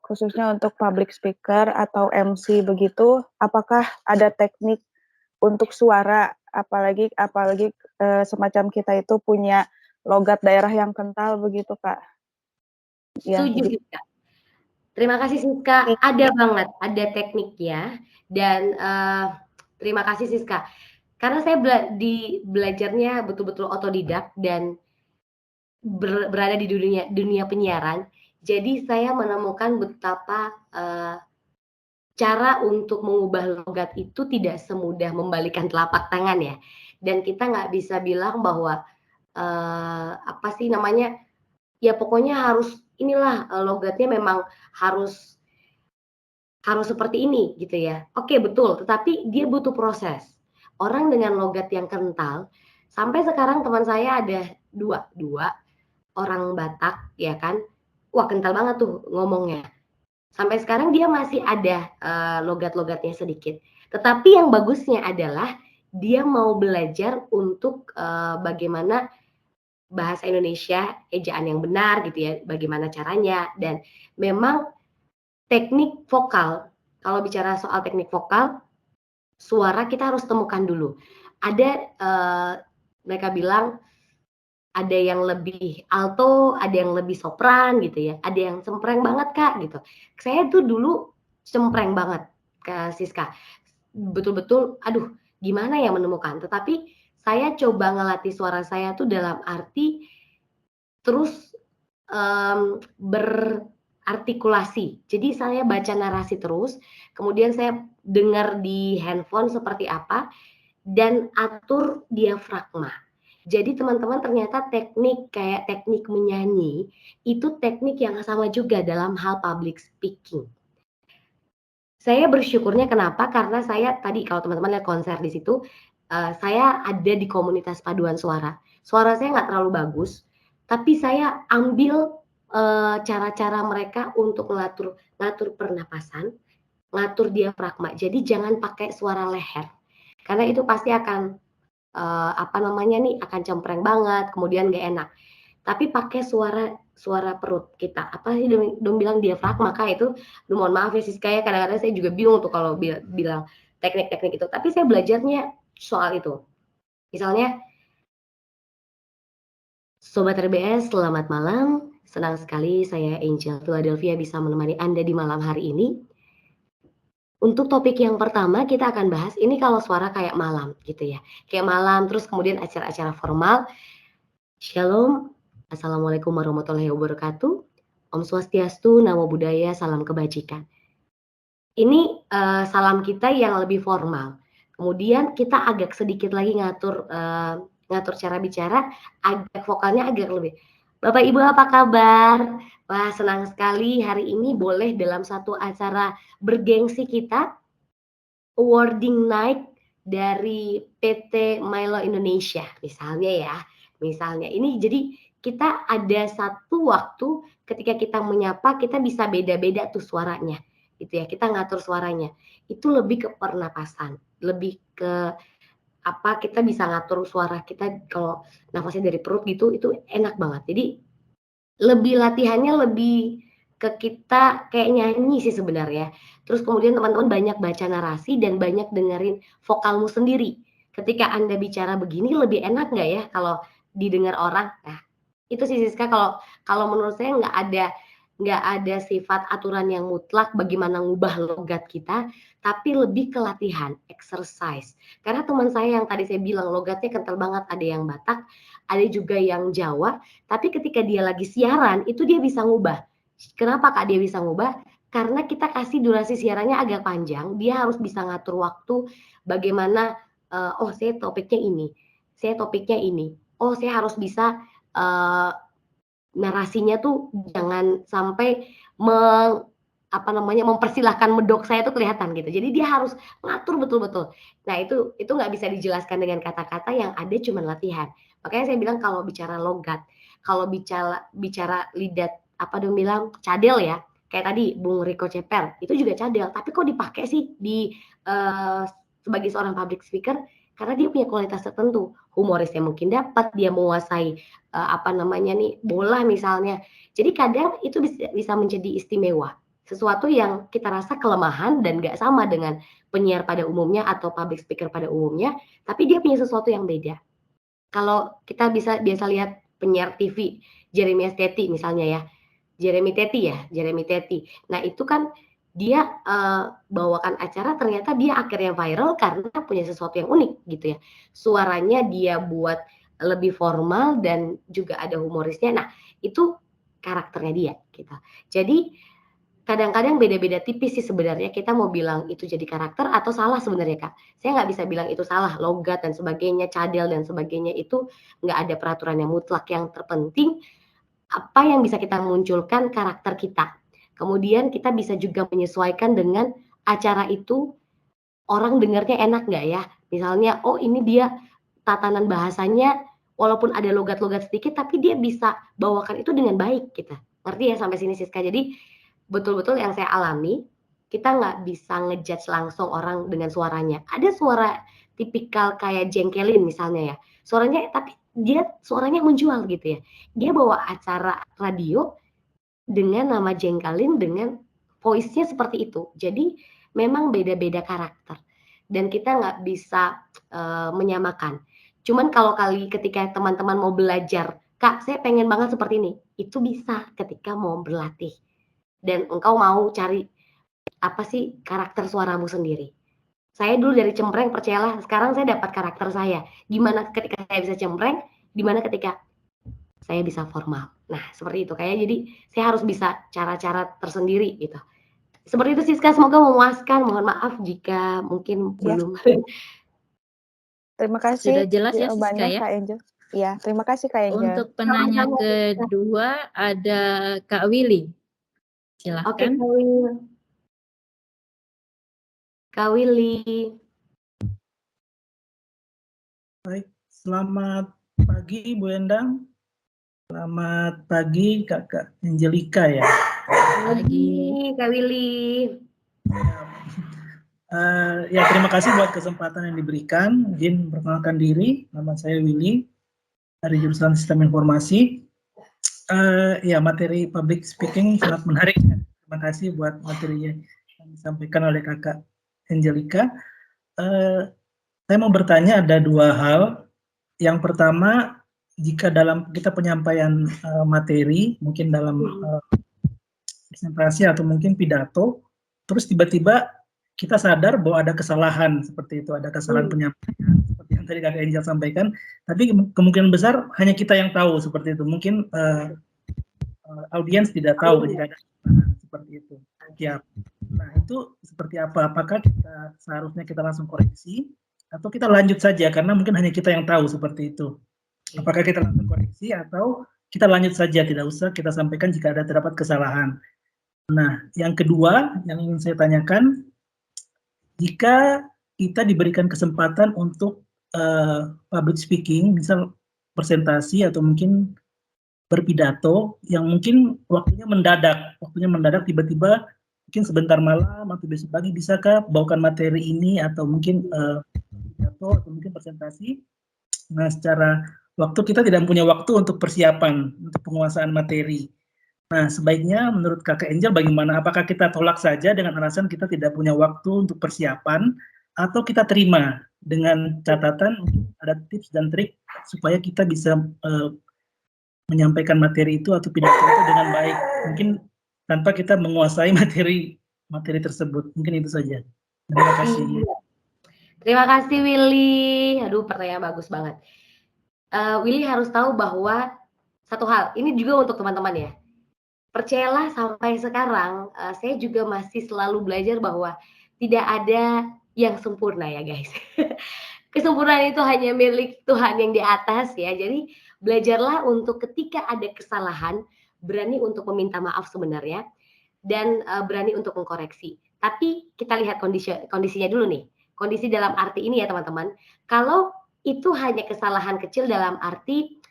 khususnya untuk public speaker atau MC begitu, apakah ada teknik untuk suara, apalagi semacam kita itu punya logat daerah yang kental begitu Kak? Ya, Setuju Siska. Terima kasih Siska. Ada banget, ada teknik ya. Dan terima kasih Siska. Karena saya belajarnya betul-betul otodidak dan berada di dunia penyiaran. Jadi saya menemukan betapa cara untuk mengubah logat itu tidak semudah membalikan telapak tangan ya. Dan kita nggak bisa bilang bahwa apa sih namanya, ya pokoknya harus inilah logatnya memang harus seperti ini gitu ya. Oke betul, tetapi dia butuh proses. Orang dengan logat yang kental, sampai sekarang teman saya ada dua orang Batak ya kan, wah kental banget tuh ngomongnya. Sampai sekarang dia masih ada logat-logatnya sedikit. Tetapi yang bagusnya adalah dia mau belajar untuk bagaimana bahasa Indonesia, ejaan yang benar gitu ya, bagaimana caranya. Dan memang teknik vokal, kalau bicara soal teknik vokal, suara kita harus temukan dulu. Ada mereka bilang ada yang lebih alto, ada yang lebih sopran gitu ya, ada yang cempreng banget Kak gitu. Saya tuh dulu cempreng banget Kak Siska. Betul-betul aduh gimana ya menemukan, tetapi saya coba ngelatih suara saya tuh dalam arti terus berartikulasi. Jadi saya baca narasi terus, kemudian saya dengar di handphone seperti apa dan atur diafragma. Jadi teman-teman ternyata kayak teknik menyanyi, itu teknik yang sama juga dalam hal public speaking. Saya bersyukurnya kenapa, karena saya tadi kalau teman-teman lihat konser di situ, saya ada di komunitas paduan suara. Suara saya nggak terlalu bagus, tapi saya ambil cara-cara mereka untuk ngatur pernapasan, ngatur diafragma. Jadi jangan pakai suara leher, karena itu pasti akan apa namanya nih, akan cempreng banget, kemudian nggak enak. Tapi pakai suara perut kita, apa sih dong bilang diafragma Kak itu, aduh mohon maaf ya Siska ya, kadang-kadang saya juga bingung tuh kalau bilang teknik-teknik itu, tapi saya belajarnya soal itu. Misalnya, Sobat RBS selamat malam, senang sekali saya Angel Philadelphia bisa menemani Anda di malam hari ini. Untuk topik yang pertama kita akan bahas ini kalau suara kayak malam gitu ya, kayak malam terus kemudian acara-acara formal. Shalom, Assalamualaikum warahmatullahi wabarakatuh, Om Swastiastu, Namo Buddhaya, salam kebajikan. Ini salam kita yang lebih formal. Kemudian kita agak sedikit lagi ngatur cara bicara, agak vokalnya agak lebih. Bapak Ibu apa kabar? Wah senang sekali hari ini boleh dalam satu acara bergengsi kita, awarding night dari PT Milo Indonesia misalnya ya. Misalnya ini jadi kita ada satu waktu ketika kita menyapa kita bisa beda-beda tuh suaranya gitu ya, kita ngatur suaranya. Itu lebih ke pernapasan, lebih ke apa, kita bisa ngatur suara kita kalau nafasnya dari perut gitu, itu enak banget. Jadi lebih latihannya lebih ke kita kayak nyanyi sih sebenarnya. Terus kemudian teman-teman banyak baca narasi dan banyak dengerin vokalmu sendiri. Ketika Anda bicara begini lebih enak nggak ya kalau didengar orang? Nah, itu sih Siska kalau menurut saya nggak ada sifat aturan yang mutlak bagaimana ngubah logat kita, tapi lebih ke latihan, exercise. Karena teman saya yang tadi saya bilang logatnya kental banget, ada yang Batak, ada juga yang Jawa, tapi ketika dia lagi siaran itu dia bisa ngubah. Kenapa Kak dia bisa ngubah? Karena kita kasih durasi siarannya agak panjang, dia harus bisa ngatur waktu bagaimana, oh saya topiknya ini, oh saya harus bisa narasinya tuh jangan sampai mempersilahkan medok saya tuh kelihatan gitu. Jadi dia harus ngatur betul-betul. Nah itu nggak bisa dijelaskan dengan kata-kata, yang ada cuman latihan. Makanya saya bilang kalau bicara logat, kalau bicara lidat apa dong bilang cadel ya, kayak tadi Bung Riko Ceper itu juga cadel, tapi kok dipakai sih sebagai seorang public speaker? Karena dia punya kualitas tertentu, humorisnya mungkin dapat, dia menguasai bola misalnya. Jadi kadang itu bisa menjadi istimewa, sesuatu yang kita rasa kelemahan dan nggak sama dengan penyiar pada umumnya atau public speaker pada umumnya, tapi dia punya sesuatu yang beda. Kalau kita biasa lihat penyiar TV, Jeremy Teti misalnya ya, Jeremy Teti. Nah itu kan dia bawakan acara ternyata dia akhirnya viral karena punya sesuatu yang unik gitu ya. Suaranya dia buat lebih formal dan juga ada humorisnya. Nah itu karakternya dia gitu. Jadi kadang-kadang beda-beda tipis sih sebenarnya, kita mau bilang itu jadi karakter atau salah sebenarnya Kak. Saya nggak bisa bilang itu salah, logat dan sebagainya, cadel dan sebagainya itu nggak ada peraturan yang mutlak. Yang terpenting apa yang bisa kita munculkan karakter kita. Kemudian kita bisa juga menyesuaikan dengan acara itu, orang dengarnya enak nggak ya. Misalnya, oh ini dia tatanan bahasanya walaupun ada logat-logat sedikit tapi dia bisa bawakan itu dengan baik kita. Ngerti ya sampai sini Siska? Jadi betul-betul yang saya alami, kita nggak bisa ngejudge langsung orang dengan suaranya. Ada suara tipikal kayak jengkelin misalnya ya, suaranya tapi dia suaranya menjual gitu ya. Dia bawa acara radio dengan nama jengkelin dengan voice-nya seperti itu. Jadi memang beda-beda karakter dan kita nggak bisa menyamakan. Cuman kalau ketika teman-teman mau belajar, Kak saya pengen banget seperti ini, itu bisa ketika mau berlatih. Dan engkau mau cari apa sih karakter suaramu sendiri. Saya dulu dari cempreng, percayalah sekarang saya dapat karakter saya. Gimana ketika saya bisa cempreng, gimana ketika saya bisa formal. Nah seperti itu kayak, jadi saya harus bisa cara-cara tersendiri gitu. Seperti itu Siska, semoga memuaskan. Mohon maaf jika mungkin belum. Terima kasih Sudah jelas ya Siska jawabannya ya? Kak Angel. Iya, terima kasih Kak Angel. Untuk penanya kedua ada Kak Willy. Silahkan. Oke Kak Willy. Baik, selamat pagi Bu Endang. Selamat pagi Kakak Angelika ya. Pagi Kak Willy. Ya, terima kasih buat kesempatan yang diberikan. Izin perkenalkan diri, nama saya Willy dari jurusan Sistem Informasi. Ya, materi public speaking sangat menarik. Terima kasih buat materinya yang disampaikan oleh Kakak Angelica. Saya mau bertanya ada dua hal. Yang pertama, jika dalam kita penyampaian materi, mungkin dalam presentasi atau mungkin pidato, terus tiba-tiba kita sadar bahwa ada kesalahan seperti itu, ada kesalahan penyampaian seperti yang tadi Kakak Angel sampaikan, tapi kemungkinan besar hanya kita yang tahu seperti itu. Mungkin audiens tidak tahu jika ada kesalahan seperti itu. Ya. Nah, itu seperti apa? Apakah kita seharusnya kita langsung koreksi atau kita lanjut saja karena mungkin hanya kita yang tahu seperti itu. Apakah kita langsung koreksi atau kita lanjut saja, tidak usah kita sampaikan jika ada terdapat kesalahan. Nah, yang kedua yang ingin saya tanyakan, jika kita diberikan kesempatan untuk public speaking, misal presentasi atau mungkin berpidato yang mungkin waktunya mendadak tiba-tiba mungkin sebentar malam atau besok pagi, bisakah bawakan materi ini atau mungkin pidato atau mungkin presentasi. Nah, secara waktu kita tidak punya waktu untuk persiapan untuk penguasaan materi. Nah, sebaiknya menurut Kakak Angel bagaimana? Apakah kita tolak saja dengan alasan kita tidak punya waktu untuk persiapan, atau kita terima dengan catatan ada tips dan trik supaya kita bisa menyampaikan materi itu atau pidato itu dengan baik, mungkin tanpa kita menguasai materi tersebut. Mungkin itu saja. Terima kasih. Terima kasih Willy. Aduh, pertanyaan bagus banget. Willy harus tahu bahwa satu hal, ini juga untuk teman-teman ya. Percayalah sampai sekarang saya juga masih selalu belajar bahwa tidak ada yang sempurna ya guys. Kesempurnaan itu hanya milik Tuhan yang di atas ya. Jadi belajarlah untuk ketika ada kesalahan, berani untuk meminta maaf sebenarnya, dan berani untuk mengkoreksi. Tapi kita lihat kondisinya dulu nih. Kondisi dalam arti ini ya teman-teman. Kalau itu hanya kesalahan kecil dalam arti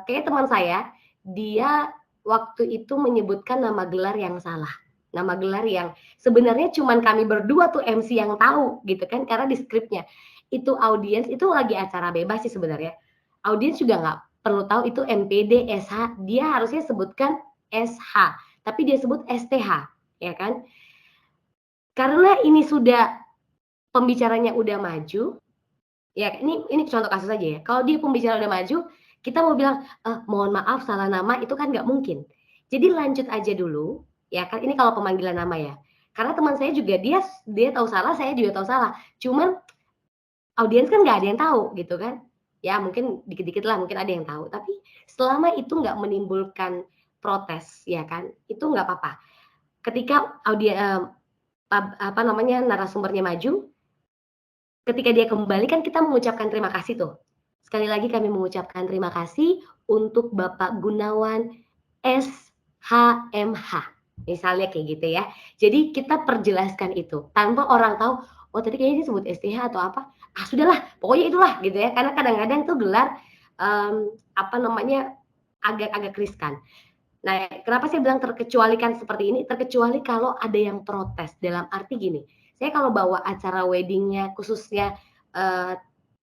kayak teman saya, dia waktu itu menyebutkan nama gelar yang salah. Nama gelar yang sebenarnya cuman kami berdua tuh MC yang tahu gitu kan, karena di skripnya. Itu audiens, itu lagi acara bebas sih sebenarnya. Audiens juga nggak perlu tahu itu MPD, SH. Dia harusnya sebutkan SH, tapi dia sebut STH, ya kan? Karena ini sudah pembicaranya udah maju, ya ini contoh kasus aja ya. Kalau dia pembicara udah maju, kita mau bilang, mohon maaf salah nama, itu kan nggak mungkin. Jadi lanjut aja dulu, ya kan, ini kalau pemanggilan nama ya. Karena teman saya juga, dia tahu salah, saya juga tahu salah. Cuman audiens kan nggak ada yang tahu gitu kan. Ya mungkin dikit-dikit lah, mungkin ada yang tahu. Tapi selama itu nggak menimbulkan protes, ya kan, itu nggak apa-apa. Ketika narasumbernya maju, ketika dia kembali kan kita mengucapkan terima kasih tuh. Sekali lagi kami mengucapkan terima kasih untuk Bapak Gunawan SHMH. Misalnya kayak gitu ya. Jadi kita perjelaskan itu tanpa orang tahu, oh tadi kayaknya disebut STH atau apa. Ah sudahlah, pokoknya itulah gitu ya. Karena kadang-kadang tuh gelar agak-agak riskan. Nah, kenapa saya bilang terkecualikan seperti ini? Terkecuali kalau ada yang protes. Dalam arti gini, saya kalau bawa acara weddingnya khususnya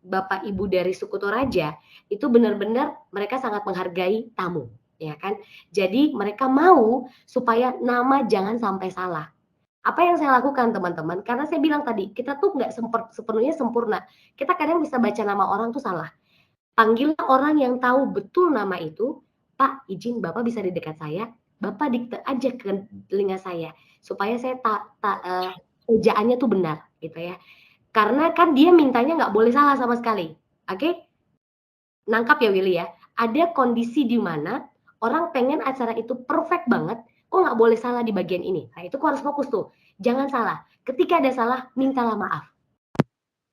Bapak Ibu dari suku Toraja, itu benar-benar mereka sangat menghargai tamu, ya kan? Jadi mereka mau supaya nama jangan sampai salah. Apa yang saya lakukan teman-teman? Karena saya bilang tadi, kita tuh nggak sepenuhnya sempurna. Kita kadang bisa baca nama orang tuh salah. Panggillah orang yang tahu betul nama itu. Pak, izin Bapak bisa di dekat saya. Bapak dikte aja ke telinga saya supaya saya ejaannya tuh benar, gitu ya. Karena kan dia mintanya nggak boleh salah sama sekali. Oke? Nangkap ya Willy ya. Ada kondisi di mana orang pengen acara itu perfect banget, kok nggak boleh salah di bagian ini. Nah itu kok harus fokus tuh. Jangan salah. Ketika ada salah, mintalah maaf.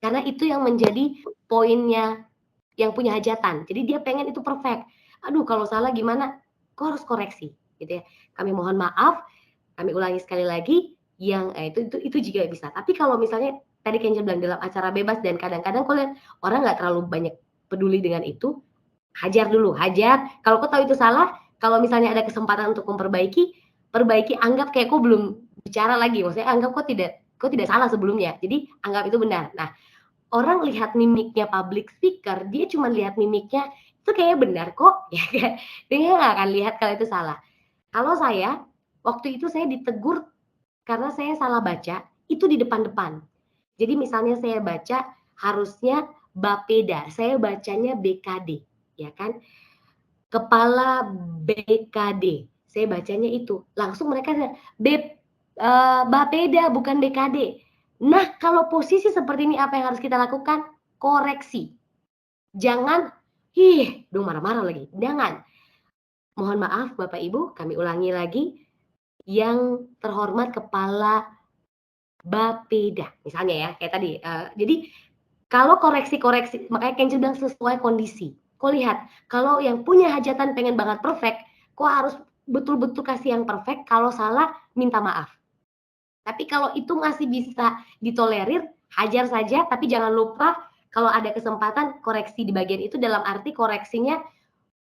Karena itu yang menjadi poinnya yang punya hajatan. Jadi dia pengen itu perfect. Aduh kalau salah gimana? Kok harus koreksi, gitu ya. Kami mohon maaf. Kami ulangi sekali lagi. Yang itu juga bisa. Tapi kalau misalnya tadi Kenzo bilang dalam acara bebas dan kadang-kadang kalian orang nggak terlalu banyak peduli dengan itu, hajar dulu, hajar. Kalau kau tahu itu salah, kalau misalnya ada kesempatan untuk memperbaiki, perbaiki, anggap kayak kau belum bicara lagi, maksudnya anggap kau kok tidak salah sebelumnya. Jadi anggap itu benar. Nah, orang lihat mimiknya public speaker, dia cuma lihat mimiknya, itu kayaknya benar kok, ya kan. Dia nggak akan lihat kalau itu salah. Kalau saya, waktu itu saya ditegur karena saya salah baca, itu di depan-depan. Jadi misalnya saya baca harusnya Bapeda, saya bacanya BKD, ya kan. Kepala BKD, saya bacanya itu. Langsung mereka Bapeda bukan BKD. Nah, kalau posisi seperti ini apa yang harus kita lakukan? Koreksi. Jangan, dong marah-marah lagi. Jangan. Mohon maaf Bapak Ibu, kami ulangi lagi. Yang terhormat Kepala Bapeda, misalnya ya, kayak tadi. Jadi, kalau koreksi-koreksi, makanya Kenji bilang sesuai kondisi. Kok lihat, kalau yang punya hajatan pengen banget perfect, kok harus betul-betul kasih yang perfect, kalau salah minta maaf. Tapi kalau itu masih bisa ditolerir, hajar saja, tapi jangan lupa kalau ada kesempatan koreksi di bagian itu dalam arti koreksinya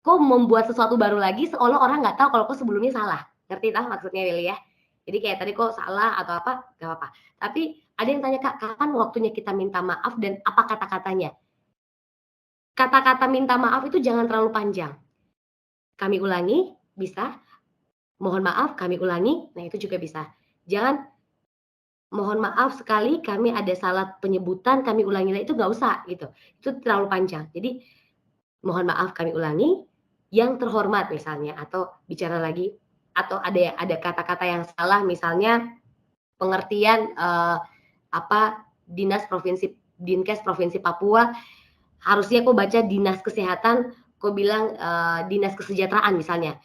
kok membuat sesuatu baru lagi seolah orang nggak tahu kalau kok sebelumnya salah. Ngerti tak maksudnya Willy ya? Jadi kayak tadi kok salah atau apa, nggak apa-apa. Tapi ada yang tanya Kak, kapan waktunya kita minta maaf dan apa kata-katanya? Kata-kata minta maaf itu jangan terlalu panjang. Kami ulangi, bisa. Mohon maaf, kami ulangi. Nah itu juga bisa. Jangan mohon maaf sekali kami ada salah penyebutan, kami ulangi lagi, itu nggak usah gitu. Itu terlalu panjang. Jadi mohon maaf kami ulangi, yang terhormat misalnya, atau bicara lagi, atau ada kata-kata yang salah misalnya pengertian Dinkes Provinsi Papua, harusnya kok baca Dinas Kesehatan, kok bilang Dinas Kesejahteraan misalnya.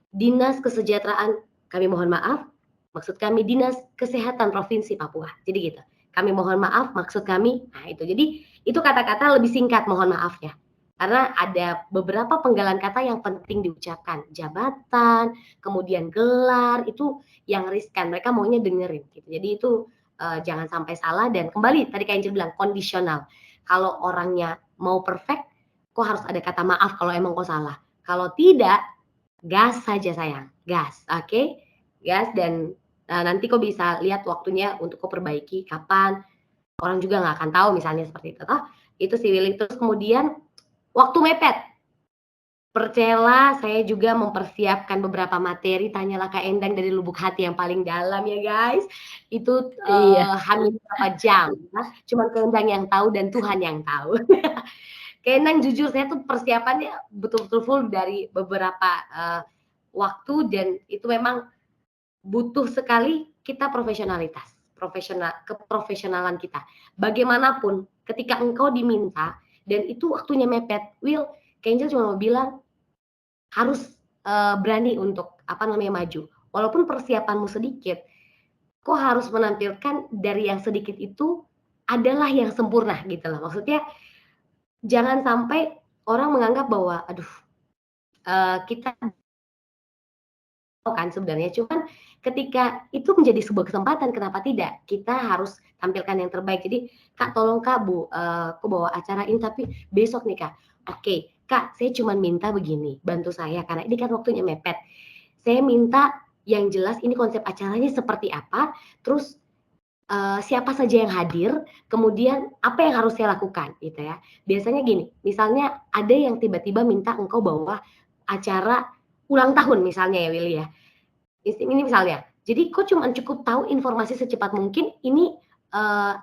Dinas Kesejahteraan, kami mohon maaf, maksud kami Dinas Kesehatan Provinsi Papua. Jadi gitu. Kami mohon maaf, maksud kami. Nah itu. Jadi itu kata-kata lebih singkat mohon maafnya. Karena ada beberapa penggalan kata yang penting diucapkan. Jabatan, kemudian gelar, itu yang riskan. Mereka maunya dengerin. Gitu. Jadi itu jangan sampai salah. Dan kembali tadi Kak Angel bilang, kondisional. Kalau orangnya mau perfect, kok harus ada kata maaf kalau emang kok salah. Kalau tidak, gas saja sayang. Gas, oke? Gas dan nanti kok bisa lihat waktunya untuk kok perbaiki kapan. Orang juga nggak akan tahu misalnya seperti itu. Itu sih Willy. Terus kemudian waktu mepet. Percayalah saya juga mempersiapkan beberapa materi. Tanyalah Kak Endang dari lubuk hati yang paling dalam ya guys. Itu hampir berapa jam. Cuman Kak Endang yang tahu dan Tuhan yang tahu. Kak Endang jujur saya tuh persiapannya betul-betul full dari beberapa waktu dan itu memang butuh sekali kita keprofesionalan kita. Bagaimanapun ketika engkau diminta dan itu waktunya mepet, Will, Kenjel cuma mau bilang harus berani untuk maju. Walaupun persiapanmu sedikit, kok harus menampilkan dari yang sedikit itu adalah yang sempurna gitu loh. Maksudnya jangan sampai orang menganggap bahwa aduh kita kan sebenarnya, cuman ketika itu menjadi sebuah kesempatan, kenapa tidak? Kita harus tampilkan yang terbaik. Jadi, Kak, tolong Kak, Bu, aku bawa acara ini tapi besok nih Kak. Oke, Kak, saya cuma minta begini, bantu saya karena ini kan waktunya mepet. Saya minta yang jelas ini konsep acaranya seperti apa, terus siapa saja yang hadir, kemudian apa yang harus saya lakukan gitu ya. Biasanya gini, misalnya ada yang tiba-tiba minta engkau bawa acara ulang tahun misalnya ya Willy ya. Ini misalnya. Jadi kok cuma cukup tahu informasi secepat mungkin ini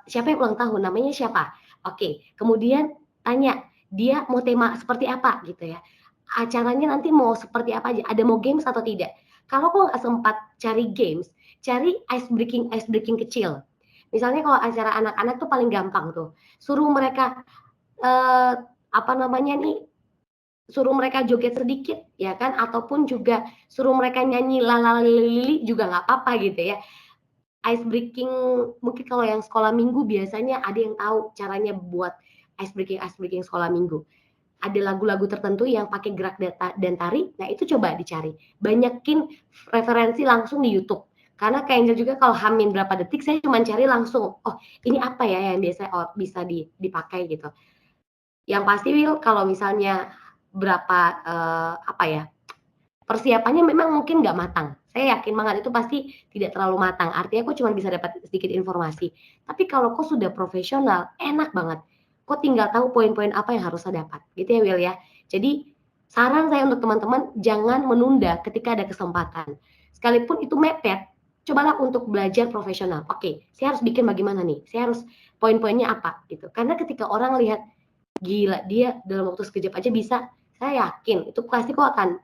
siapa yang ulang tahun, namanya siapa. Oke, kemudian tanya dia mau tema seperti apa gitu ya. Acaranya nanti mau seperti apa aja, ada mau games atau tidak. Kalau kok nggak sempat cari games, cari ice breaking kecil. Misalnya kalau acara anak-anak tuh paling gampang tuh. Suruh mereka suruh mereka joget sedikit ya kan, ataupun juga suruh mereka nyanyi lalalili juga nggak apa-apa gitu ya. Ice breaking mungkin kalau yang sekolah minggu biasanya ada yang tahu caranya buat ice breaking sekolah minggu. Ada lagu-lagu tertentu yang pakai gerak dan tari, nah itu coba dicari. Banyakin referensi langsung di YouTube. Karena kayak Angel juga kalau hamin berapa detik saya cuma cari langsung, oh ini apa ya yang biasa bisa dipakai gitu. Yang pasti Will kalau misalnya berapa persiapannya memang mungkin nggak matang saya yakin banget itu pasti tidak terlalu matang. Artinya kok cuma bisa dapat sedikit informasi. Tapi kalau kok sudah profesional, enak banget. Kok tinggal tahu poin-poin apa yang harus saya dapat. Gitu ya Will ya. Jadi saran saya untuk teman-teman, jangan menunda ketika ada kesempatan. Sekalipun itu mepet, cobalah untuk belajar profesional. Oke, saya harus bikin bagaimana nih? Saya harus poin-poinnya apa gitu. Karena ketika orang lihat gila dia dalam waktu sekejap aja bisa, saya yakin itu pasti kok akan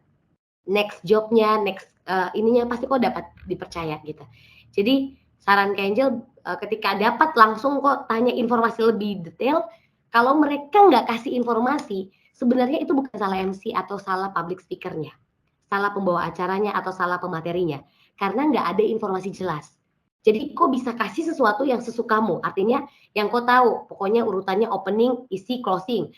next jobnya, next ininya pasti kok dapat dipercaya gitu. Jadi saran ke Angel ketika dapat langsung kok tanya informasi lebih detail. Kalau mereka nggak kasih informasi, sebenarnya itu bukan salah MC atau salah public speaker-nya, salah pembawa acaranya atau salah pematerinya, karena nggak ada informasi jelas. Jadi kok bisa kasih sesuatu yang sesukamu, artinya yang kau tahu, pokoknya urutannya opening, isi, closing.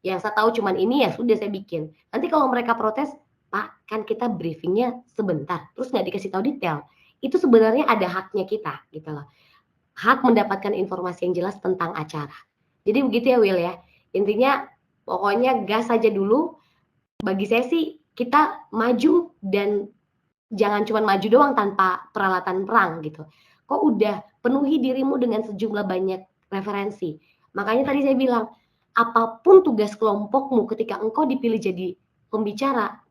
Yang saya tahu cuman ini ya sudah saya bikin. Nanti kalau mereka protes, Pak, kan kita briefingnya sebentar, terus nggak dikasih tahu detail. Itu sebenarnya ada haknya kita, gitu loh. Hak mendapatkan informasi yang jelas tentang acara. Jadi begitu ya Will ya. Intinya pokoknya gas saja dulu. Bagi saya sih kita maju dan jangan cuma maju doang tanpa peralatan perang gitu. Kok udah penuhi dirimu dengan sejumlah banyak referensi. Makanya tadi saya bilang, apapun tugas kelompokmu ketika engkau dipilih jadi pembicara,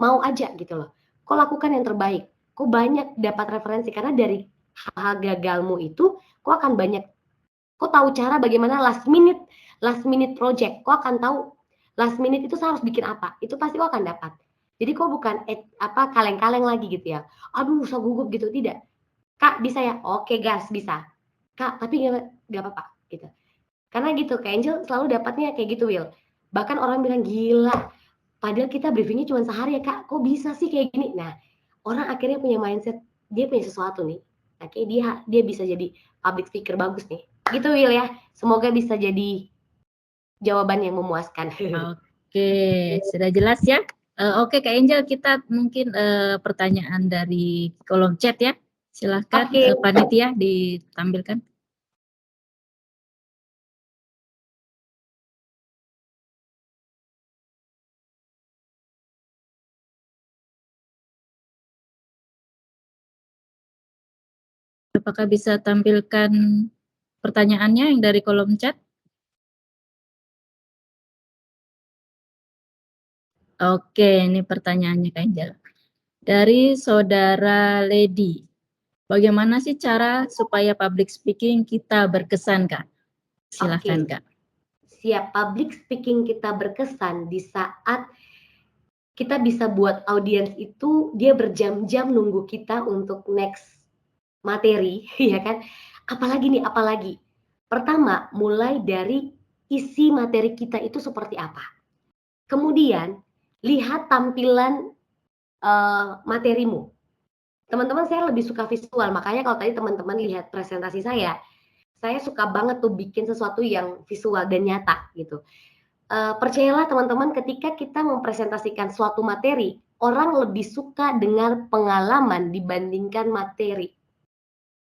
mau aja gitu loh. Kau lakukan yang terbaik. Kau banyak dapat referensi karena dari hal-hal gagalmu itu, kau akan banyak. Kau tahu cara bagaimana last minute project. Kau akan tahu last minute itu saya harus bikin apa. Itu pasti kau akan dapat. Jadi kau bukan kaleng-kaleng lagi gitu ya. Aduh, saya gugup gitu tidak. Kak bisa ya? Oke gas bisa. Kak tapi nggak apa-apa gitu. Karena gitu, kayak Angel selalu dapatnya kayak gitu Will. Bahkan orang bilang gila. Padahal kita briefingnya cuma sehari ya Kak, kok bisa sih kayak gini? Nah, orang akhirnya punya mindset, dia punya sesuatu nih. Nah, kayak dia bisa jadi public speaker bagus nih. Gitu Will ya, semoga bisa jadi jawaban yang memuaskan. Oke, sudah jelas ya. Oke Kak Angel, kita mungkin pertanyaan dari kolom chat ya. Silahkan Oke. panitia ditampilkan. Apakah bisa tampilkan pertanyaannya yang dari kolom chat? Oke, ini pertanyaannya Kak Angel. Dari saudara Lady, bagaimana sih cara supaya public speaking kita berkesan Kak? Silahkan Kak. Siap, public speaking kita berkesan di saat kita bisa buat audiens itu dia berjam-jam nunggu kita untuk next materi, ya kan? Apalagi. Pertama, mulai dari isi materi kita itu seperti apa. Kemudian, lihat tampilan materimu. Teman-teman saya lebih suka visual, makanya kalau tadi teman-teman lihat presentasi saya suka banget tuh bikin sesuatu yang visual dan nyata gitu. Percayalah teman-teman ketika kita mempresentasikan suatu materi, orang lebih suka dengar pengalaman dibandingkan materi.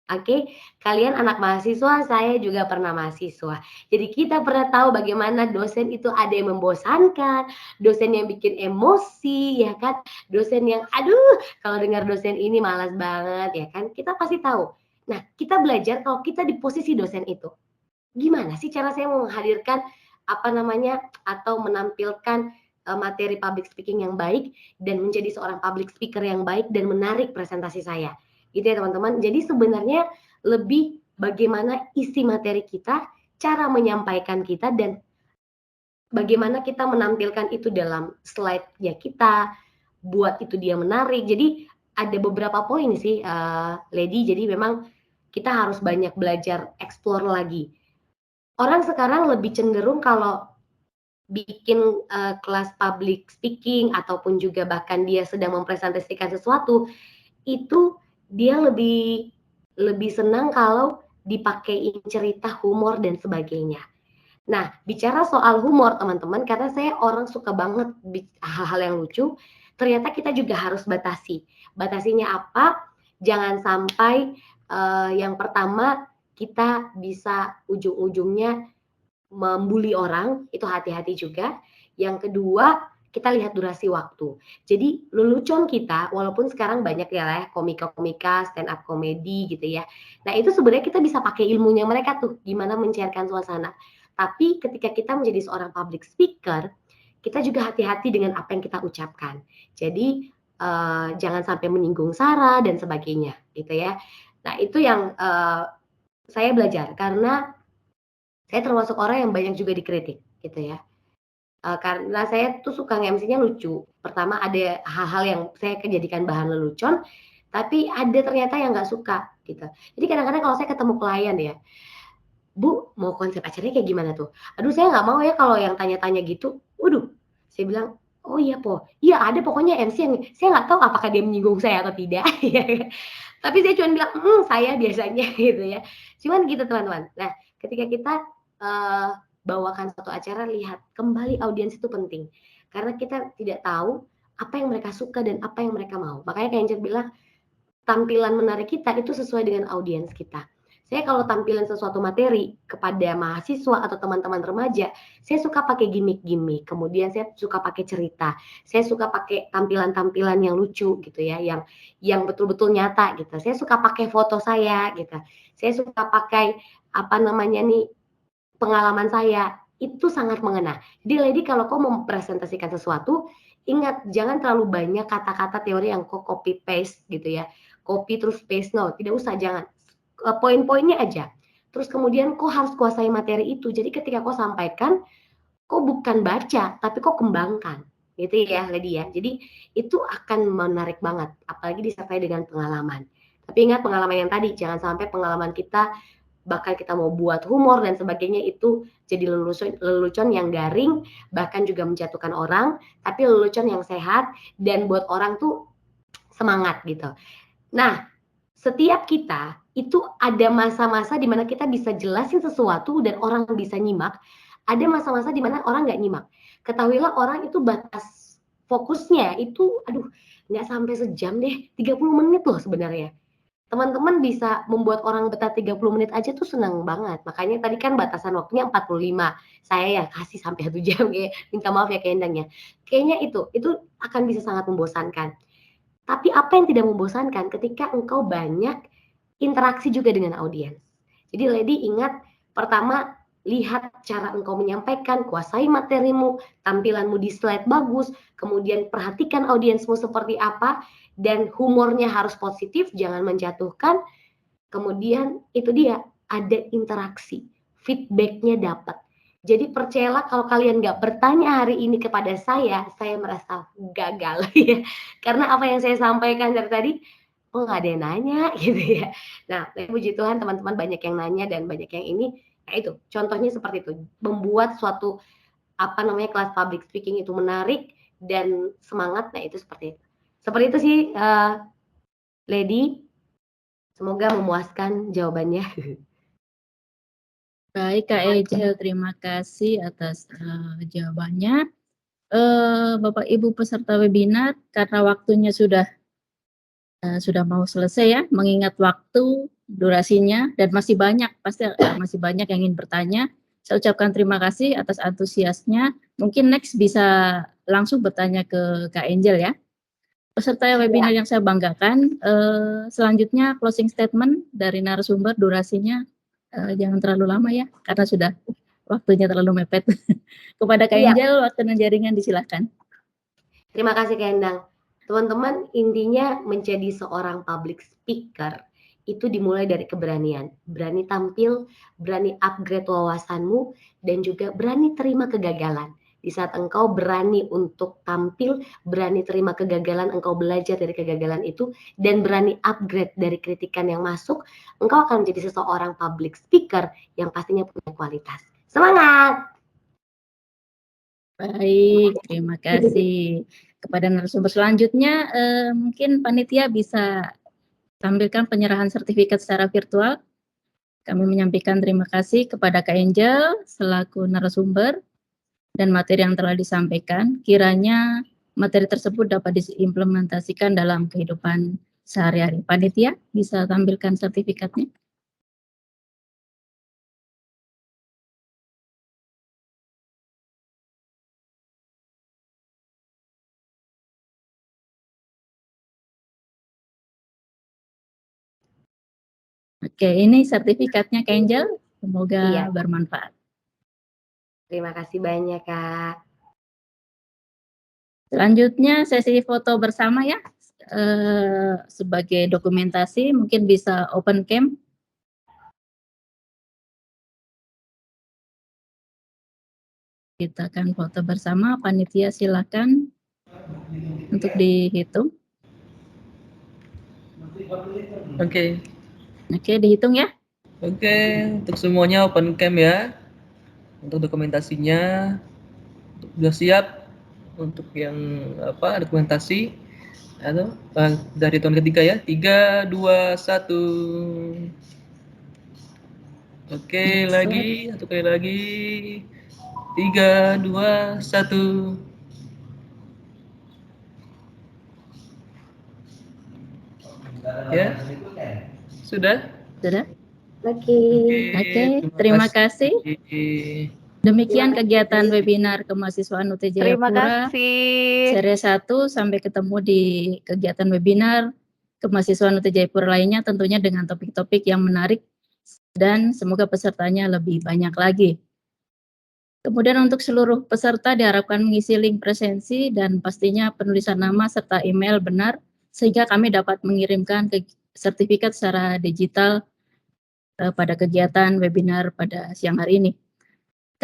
Oke, kalian anak mahasiswa, saya juga pernah mahasiswa. Jadi kita pernah tahu bagaimana dosen itu ada yang membosankan, dosen yang bikin emosi, ya kan? Dosen yang, aduh, kalau dengar dosen ini malas banget, ya kan? Kita pasti tahu. Nah, kita belajar kalau kita di posisi dosen itu. Gimana sih cara saya menghadirkan atau menampilkan materi public speaking yang baik dan menjadi seorang public speaker yang baik dan menarik presentasi saya. Gitu ya teman-teman. Jadi sebenarnya lebih bagaimana isi materi kita, cara menyampaikan kita, dan bagaimana kita menampilkan itu dalam slide-nya kita, buat itu dia menarik. Jadi ada beberapa poin sih, Lady. Jadi memang kita harus banyak belajar explore lagi. Orang sekarang lebih cenderung kalau bikin kelas public speaking ataupun juga bahkan dia sedang mempresentasikan sesuatu, itu dia lebih senang kalau dipakein cerita humor dan sebagainya. Nah, bicara soal humor teman-teman, karena saya orang suka banget hal-hal yang lucu, ternyata kita juga harus batasi. Batasinya apa? Jangan sampai yang pertama kita bisa ujung-ujungnya membuli orang, itu hati-hati juga. Yang kedua, kita lihat durasi waktu. Jadi lelucon kita, walaupun sekarang banyak ya komika-komika, stand up komedi gitu ya. Nah itu sebenarnya kita bisa pakai ilmunya mereka tuh, gimana mencairkan suasana. Tapi ketika kita menjadi seorang public speaker, kita juga hati-hati dengan apa yang kita ucapkan. Jadi jangan sampai menyinggung sara dan sebagainya gitu ya. Nah itu yang saya belajar karena saya termasuk orang yang banyak juga dikritik gitu ya. Karena saya tuh suka nge-MC-nya lucu. Pertama ada hal-hal yang saya jadikan bahan lelucon, tapi ada ternyata yang nggak suka gitu. Jadi kadang-kadang kalau saya ketemu klien ya, "Bu, mau konsep acaranya kayak gimana tuh?" "Aduh saya nggak mau ya kalau yang tanya-tanya gitu." Waduh, saya bilang, "Oh iya Po, iya ada pokoknya MC yang saya nggak tahu apakah dia menyinggung saya atau tidak." Tapi saya cuma bilang, saya biasanya," gitu ya. Cuman gitu teman-teman. Nah, ketika kita, eee, bawakan suatu acara, lihat kembali audiens itu penting. Karena kita tidak tahu apa yang mereka suka dan apa yang mereka mau. Makanya kayak Cenk bilang, tampilan menarik kita itu sesuai dengan audiens kita. Saya kalau tampilan sesuatu materi kepada mahasiswa atau teman-teman remaja, saya suka pakai gimmick-gimmick, kemudian saya suka pakai cerita, saya suka pakai tampilan-tampilan yang lucu gitu ya, yang betul-betul nyata gitu. Saya suka pakai foto saya gitu. Saya suka pakai apa namanya nih, pengalaman saya, itu sangat mengena. Jadi Lady kalau kau mempresentasikan sesuatu, ingat jangan terlalu banyak kata-kata teori yang kau copy paste gitu ya. Copy terus paste, no, tidak usah, jangan. Poin-poinnya aja. Terus kemudian kau harus kuasai materi itu. Jadi ketika kau sampaikan, kau bukan baca, tapi kau kembangkan. Gitu ya, Lady ya. Jadi itu akan menarik banget, apalagi disertai dengan pengalaman. Tapi ingat pengalaman yang tadi, jangan sampai pengalaman kita bahkan kita mau buat humor dan sebagainya itu jadi lelucon yang garing, bahkan juga menjatuhkan orang, tapi lelucon yang sehat dan buat orang tuh semangat gitu. Nah, setiap kita itu ada masa-masa di mana kita bisa jelasin sesuatu dan orang bisa nyimak, ada masa-masa di mana orang nggak nyimak. Ketahuilah orang itu batas fokusnya itu, aduh, nggak sampai sejam deh, 30 menit loh sebenarnya. Teman-teman bisa membuat orang betah 30 menit aja tuh senang banget. Makanya tadi kan batasan waktunya 45. Saya ya kasih sampai 1 jam ya. Minta maaf ya Kak Endang ya. Kayaknya itu akan bisa sangat membosankan. Tapi apa yang tidak membosankan ketika engkau banyak interaksi juga dengan audiens. Jadi Lady ingat, pertama lihat cara engkau menyampaikan, kuasai materimu, tampilanmu di slide bagus, kemudian perhatikan audiensmu seperti apa, dan humornya harus positif, jangan menjatuhkan. Kemudian itu dia, ada interaksi, feedback-nya dapat. Jadi percayalah kalau kalian nggak bertanya hari ini kepada saya merasa gagal ya. Karena apa yang saya sampaikan dari tadi, oh nggak ada yang nanya gitu ya. Nah, puji Tuhan teman-teman banyak yang nanya dan banyak yang ini, nah itu contohnya seperti itu. Membuat suatu apa namanya kelas public speaking itu menarik dan semangat, nah itu seperti itu. Seperti itu sih Lady, semoga memuaskan jawabannya. Baik Kak Ejel, terima kasih atas jawabannya. Bapak Ibu peserta webinar, karena waktunya sudah mau selesai ya, mengingat waktu, durasinya, dan masih banyak, pasti masih banyak yang ingin bertanya. Saya ucapkan terima kasih atas antusiasnya. Mungkin next bisa langsung bertanya ke Kak Angel ya. Peserta webinar yang saya banggakan, selanjutnya closing statement dari narasumber, durasinya jangan terlalu lama ya, karena sudah waktunya terlalu mepet. Kepada Kak Angel, waktu dan jaringan disilahkan. Terima kasih Kak Endang. Teman-teman, intinya menjadi seorang public speaker itu dimulai dari keberanian. Berani tampil, berani upgrade wawasanmu, dan juga berani terima kegagalan. Di saat engkau berani untuk tampil, berani terima kegagalan, engkau belajar dari kegagalan itu, dan berani upgrade dari kritikan yang masuk, engkau akan menjadi seseorang public speaker yang pastinya punya kualitas. Semangat! Baik, terima kasih. Kepada narasumber selanjutnya, mungkin panitia bisa tampilkan penyerahan sertifikat secara virtual. Kami menyampaikan terima kasih kepada Kak Angel selaku narasumber dan materi yang telah disampaikan. Kiranya materi tersebut dapat diimplementasikan dalam kehidupan sehari-hari. Panitia bisa tampilkan sertifikatnya. Oke, ini sertifikatnya Kak Angel. Semoga Iya. bermanfaat. Terima kasih banyak, Kak. Selanjutnya sesi foto bersama ya. Sebagai dokumentasi mungkin bisa open cam. Kita akan foto bersama, panitia silakan untuk dihitung. Oke. Oke, dihitung ya. Oke, untuk semuanya open cam ya. Untuk dokumentasinya sudah siap untuk yang dokumentasi. Atau dari tahun ketiga ya. 3, 2, 1. Oke, lagi satu kali lagi. 3, 2, 1. Ya. Sudah? Sudah? Oke. Oke, terima kasih. Demikian kegiatan webinar kemahasiswaan UT Terima Jayapura kasih. seri 1. Sampai ketemu di kegiatan webinar kemahasiswaan UT Jayapura lainnya, tentunya dengan topik-topik yang menarik dan semoga pesertanya lebih banyak lagi. Kemudian untuk seluruh peserta diharapkan mengisi link presensi dan pastinya penulisan nama serta email benar sehingga kami dapat mengirimkan sertifikat secara digital pada kegiatan webinar pada siang hari ini.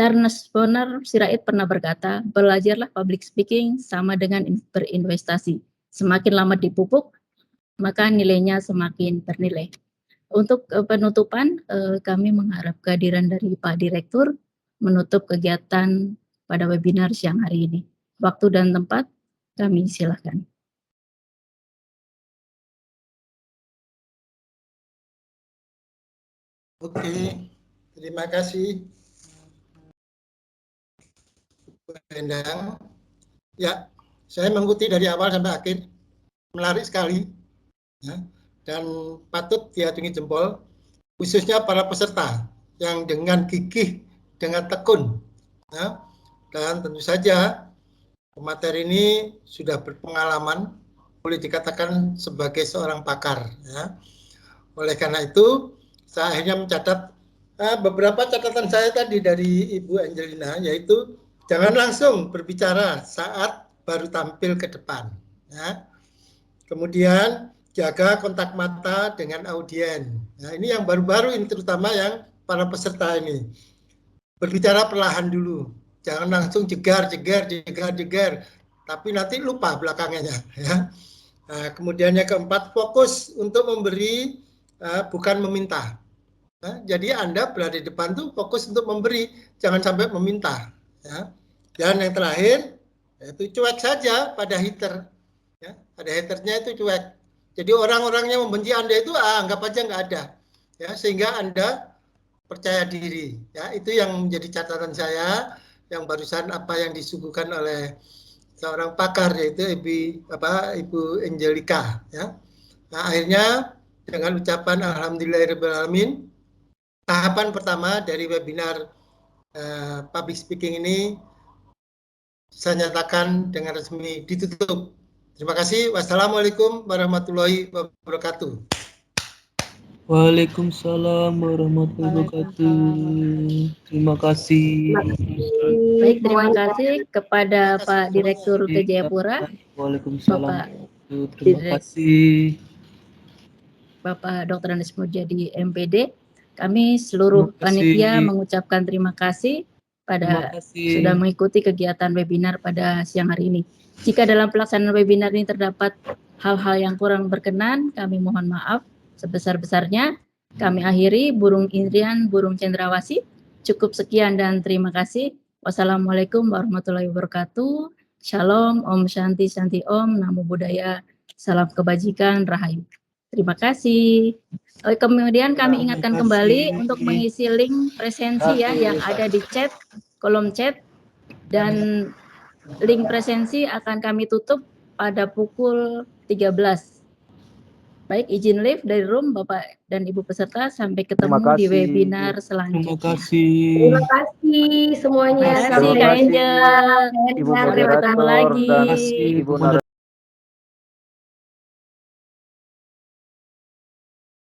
Ernest Boner Sirait pernah berkata, belajarlah public speaking sama dengan berinvestasi. Semakin lama dipupuk, maka nilainya semakin ternilai. Untuk penutupan, kami mengharap kehadiran dari Pak Direktur menutup kegiatan pada webinar siang hari ini. Waktu dan tempat kami silakan. Oke, terima kasih Bu Endang. Ya, saya mengikuti dari awal sampai akhir, menarik sekali, ya, dan patut diacungi jempol, khususnya para peserta yang dengan gigih, dengan tekun, ya, dan tentu saja pemateri ini sudah berpengalaman, boleh dikatakan sebagai seorang pakar, ya. Oleh karena itu, saya akhirnya mencatat beberapa catatan saya tadi dari Ibu Angelina, yaitu jangan langsung berbicara saat baru tampil ke depan. Ya. Kemudian jaga kontak mata dengan audien. Nah, ini yang baru-baru ini, terutama yang para peserta ini. Berbicara perlahan dulu, jangan langsung jegar, tapi nanti lupa belakangnya. Ya. Nah, kemudian yang keempat, fokus untuk memberi, bukan meminta. Nah, jadi Anda berada di depan tuh fokus untuk memberi, jangan sampai meminta. Ya. Dan yang terakhir, yaitu cuek saja pada hater. Ya, pada haternya itu cuek. Jadi orang-orang yang membenci Anda itu anggap aja nggak ada. Ya, sehingga Anda percaya diri. Ya, itu yang menjadi catatan saya, yang barusan apa yang disuguhkan oleh seorang pakar, yaitu Ibu Angelika. Ya. Nah, akhirnya dengan ucapan alhamdulillahirrahmanirrahim, tahapan pertama dari webinar public speaking ini saya nyatakan dengan resmi ditutup. Terima kasih. Wassalamualaikum warahmatullahi wabarakatuh. Waalaikumsalam warahmatullahi wabarakatuh. Terima kasih. Baik, terima kasih kepada Pak Direktur UT Jayapura. Waalaikumsalam. Bapak Terima kasih. Bapak Dr. Andes Mujadi MPD. Kami seluruh panitia mengucapkan terima kasih pada sudah mengikuti kegiatan webinar pada siang hari ini. Jika dalam pelaksanaan webinar ini terdapat hal-hal yang kurang berkenan, kami mohon maaf sebesar-besarnya. Kami akhiri, Burung Indrian, Burung Cendrawasih. Cukup sekian dan terima kasih. Wassalamualaikum warahmatullahi wabarakatuh. Shalom, Om Shanti Shanti Om, Namo Buddhaya, salam kebajikan, Rahayu. Terima kasih. Kemudian kami ingatkan kembali untuk mengisi link presensi ya yang ada di chat, kolom chat, dan link presensi akan kami tutup pada pukul 13. Baik, izin live dari room Bapak dan Ibu peserta, sampai ketemu di webinar selanjutnya. Terima kasih. Terima kasih semuanya. Terima kasih Kak Angel. Ibu Sampai ketemu moderator lagi. dan Ibu narasumber.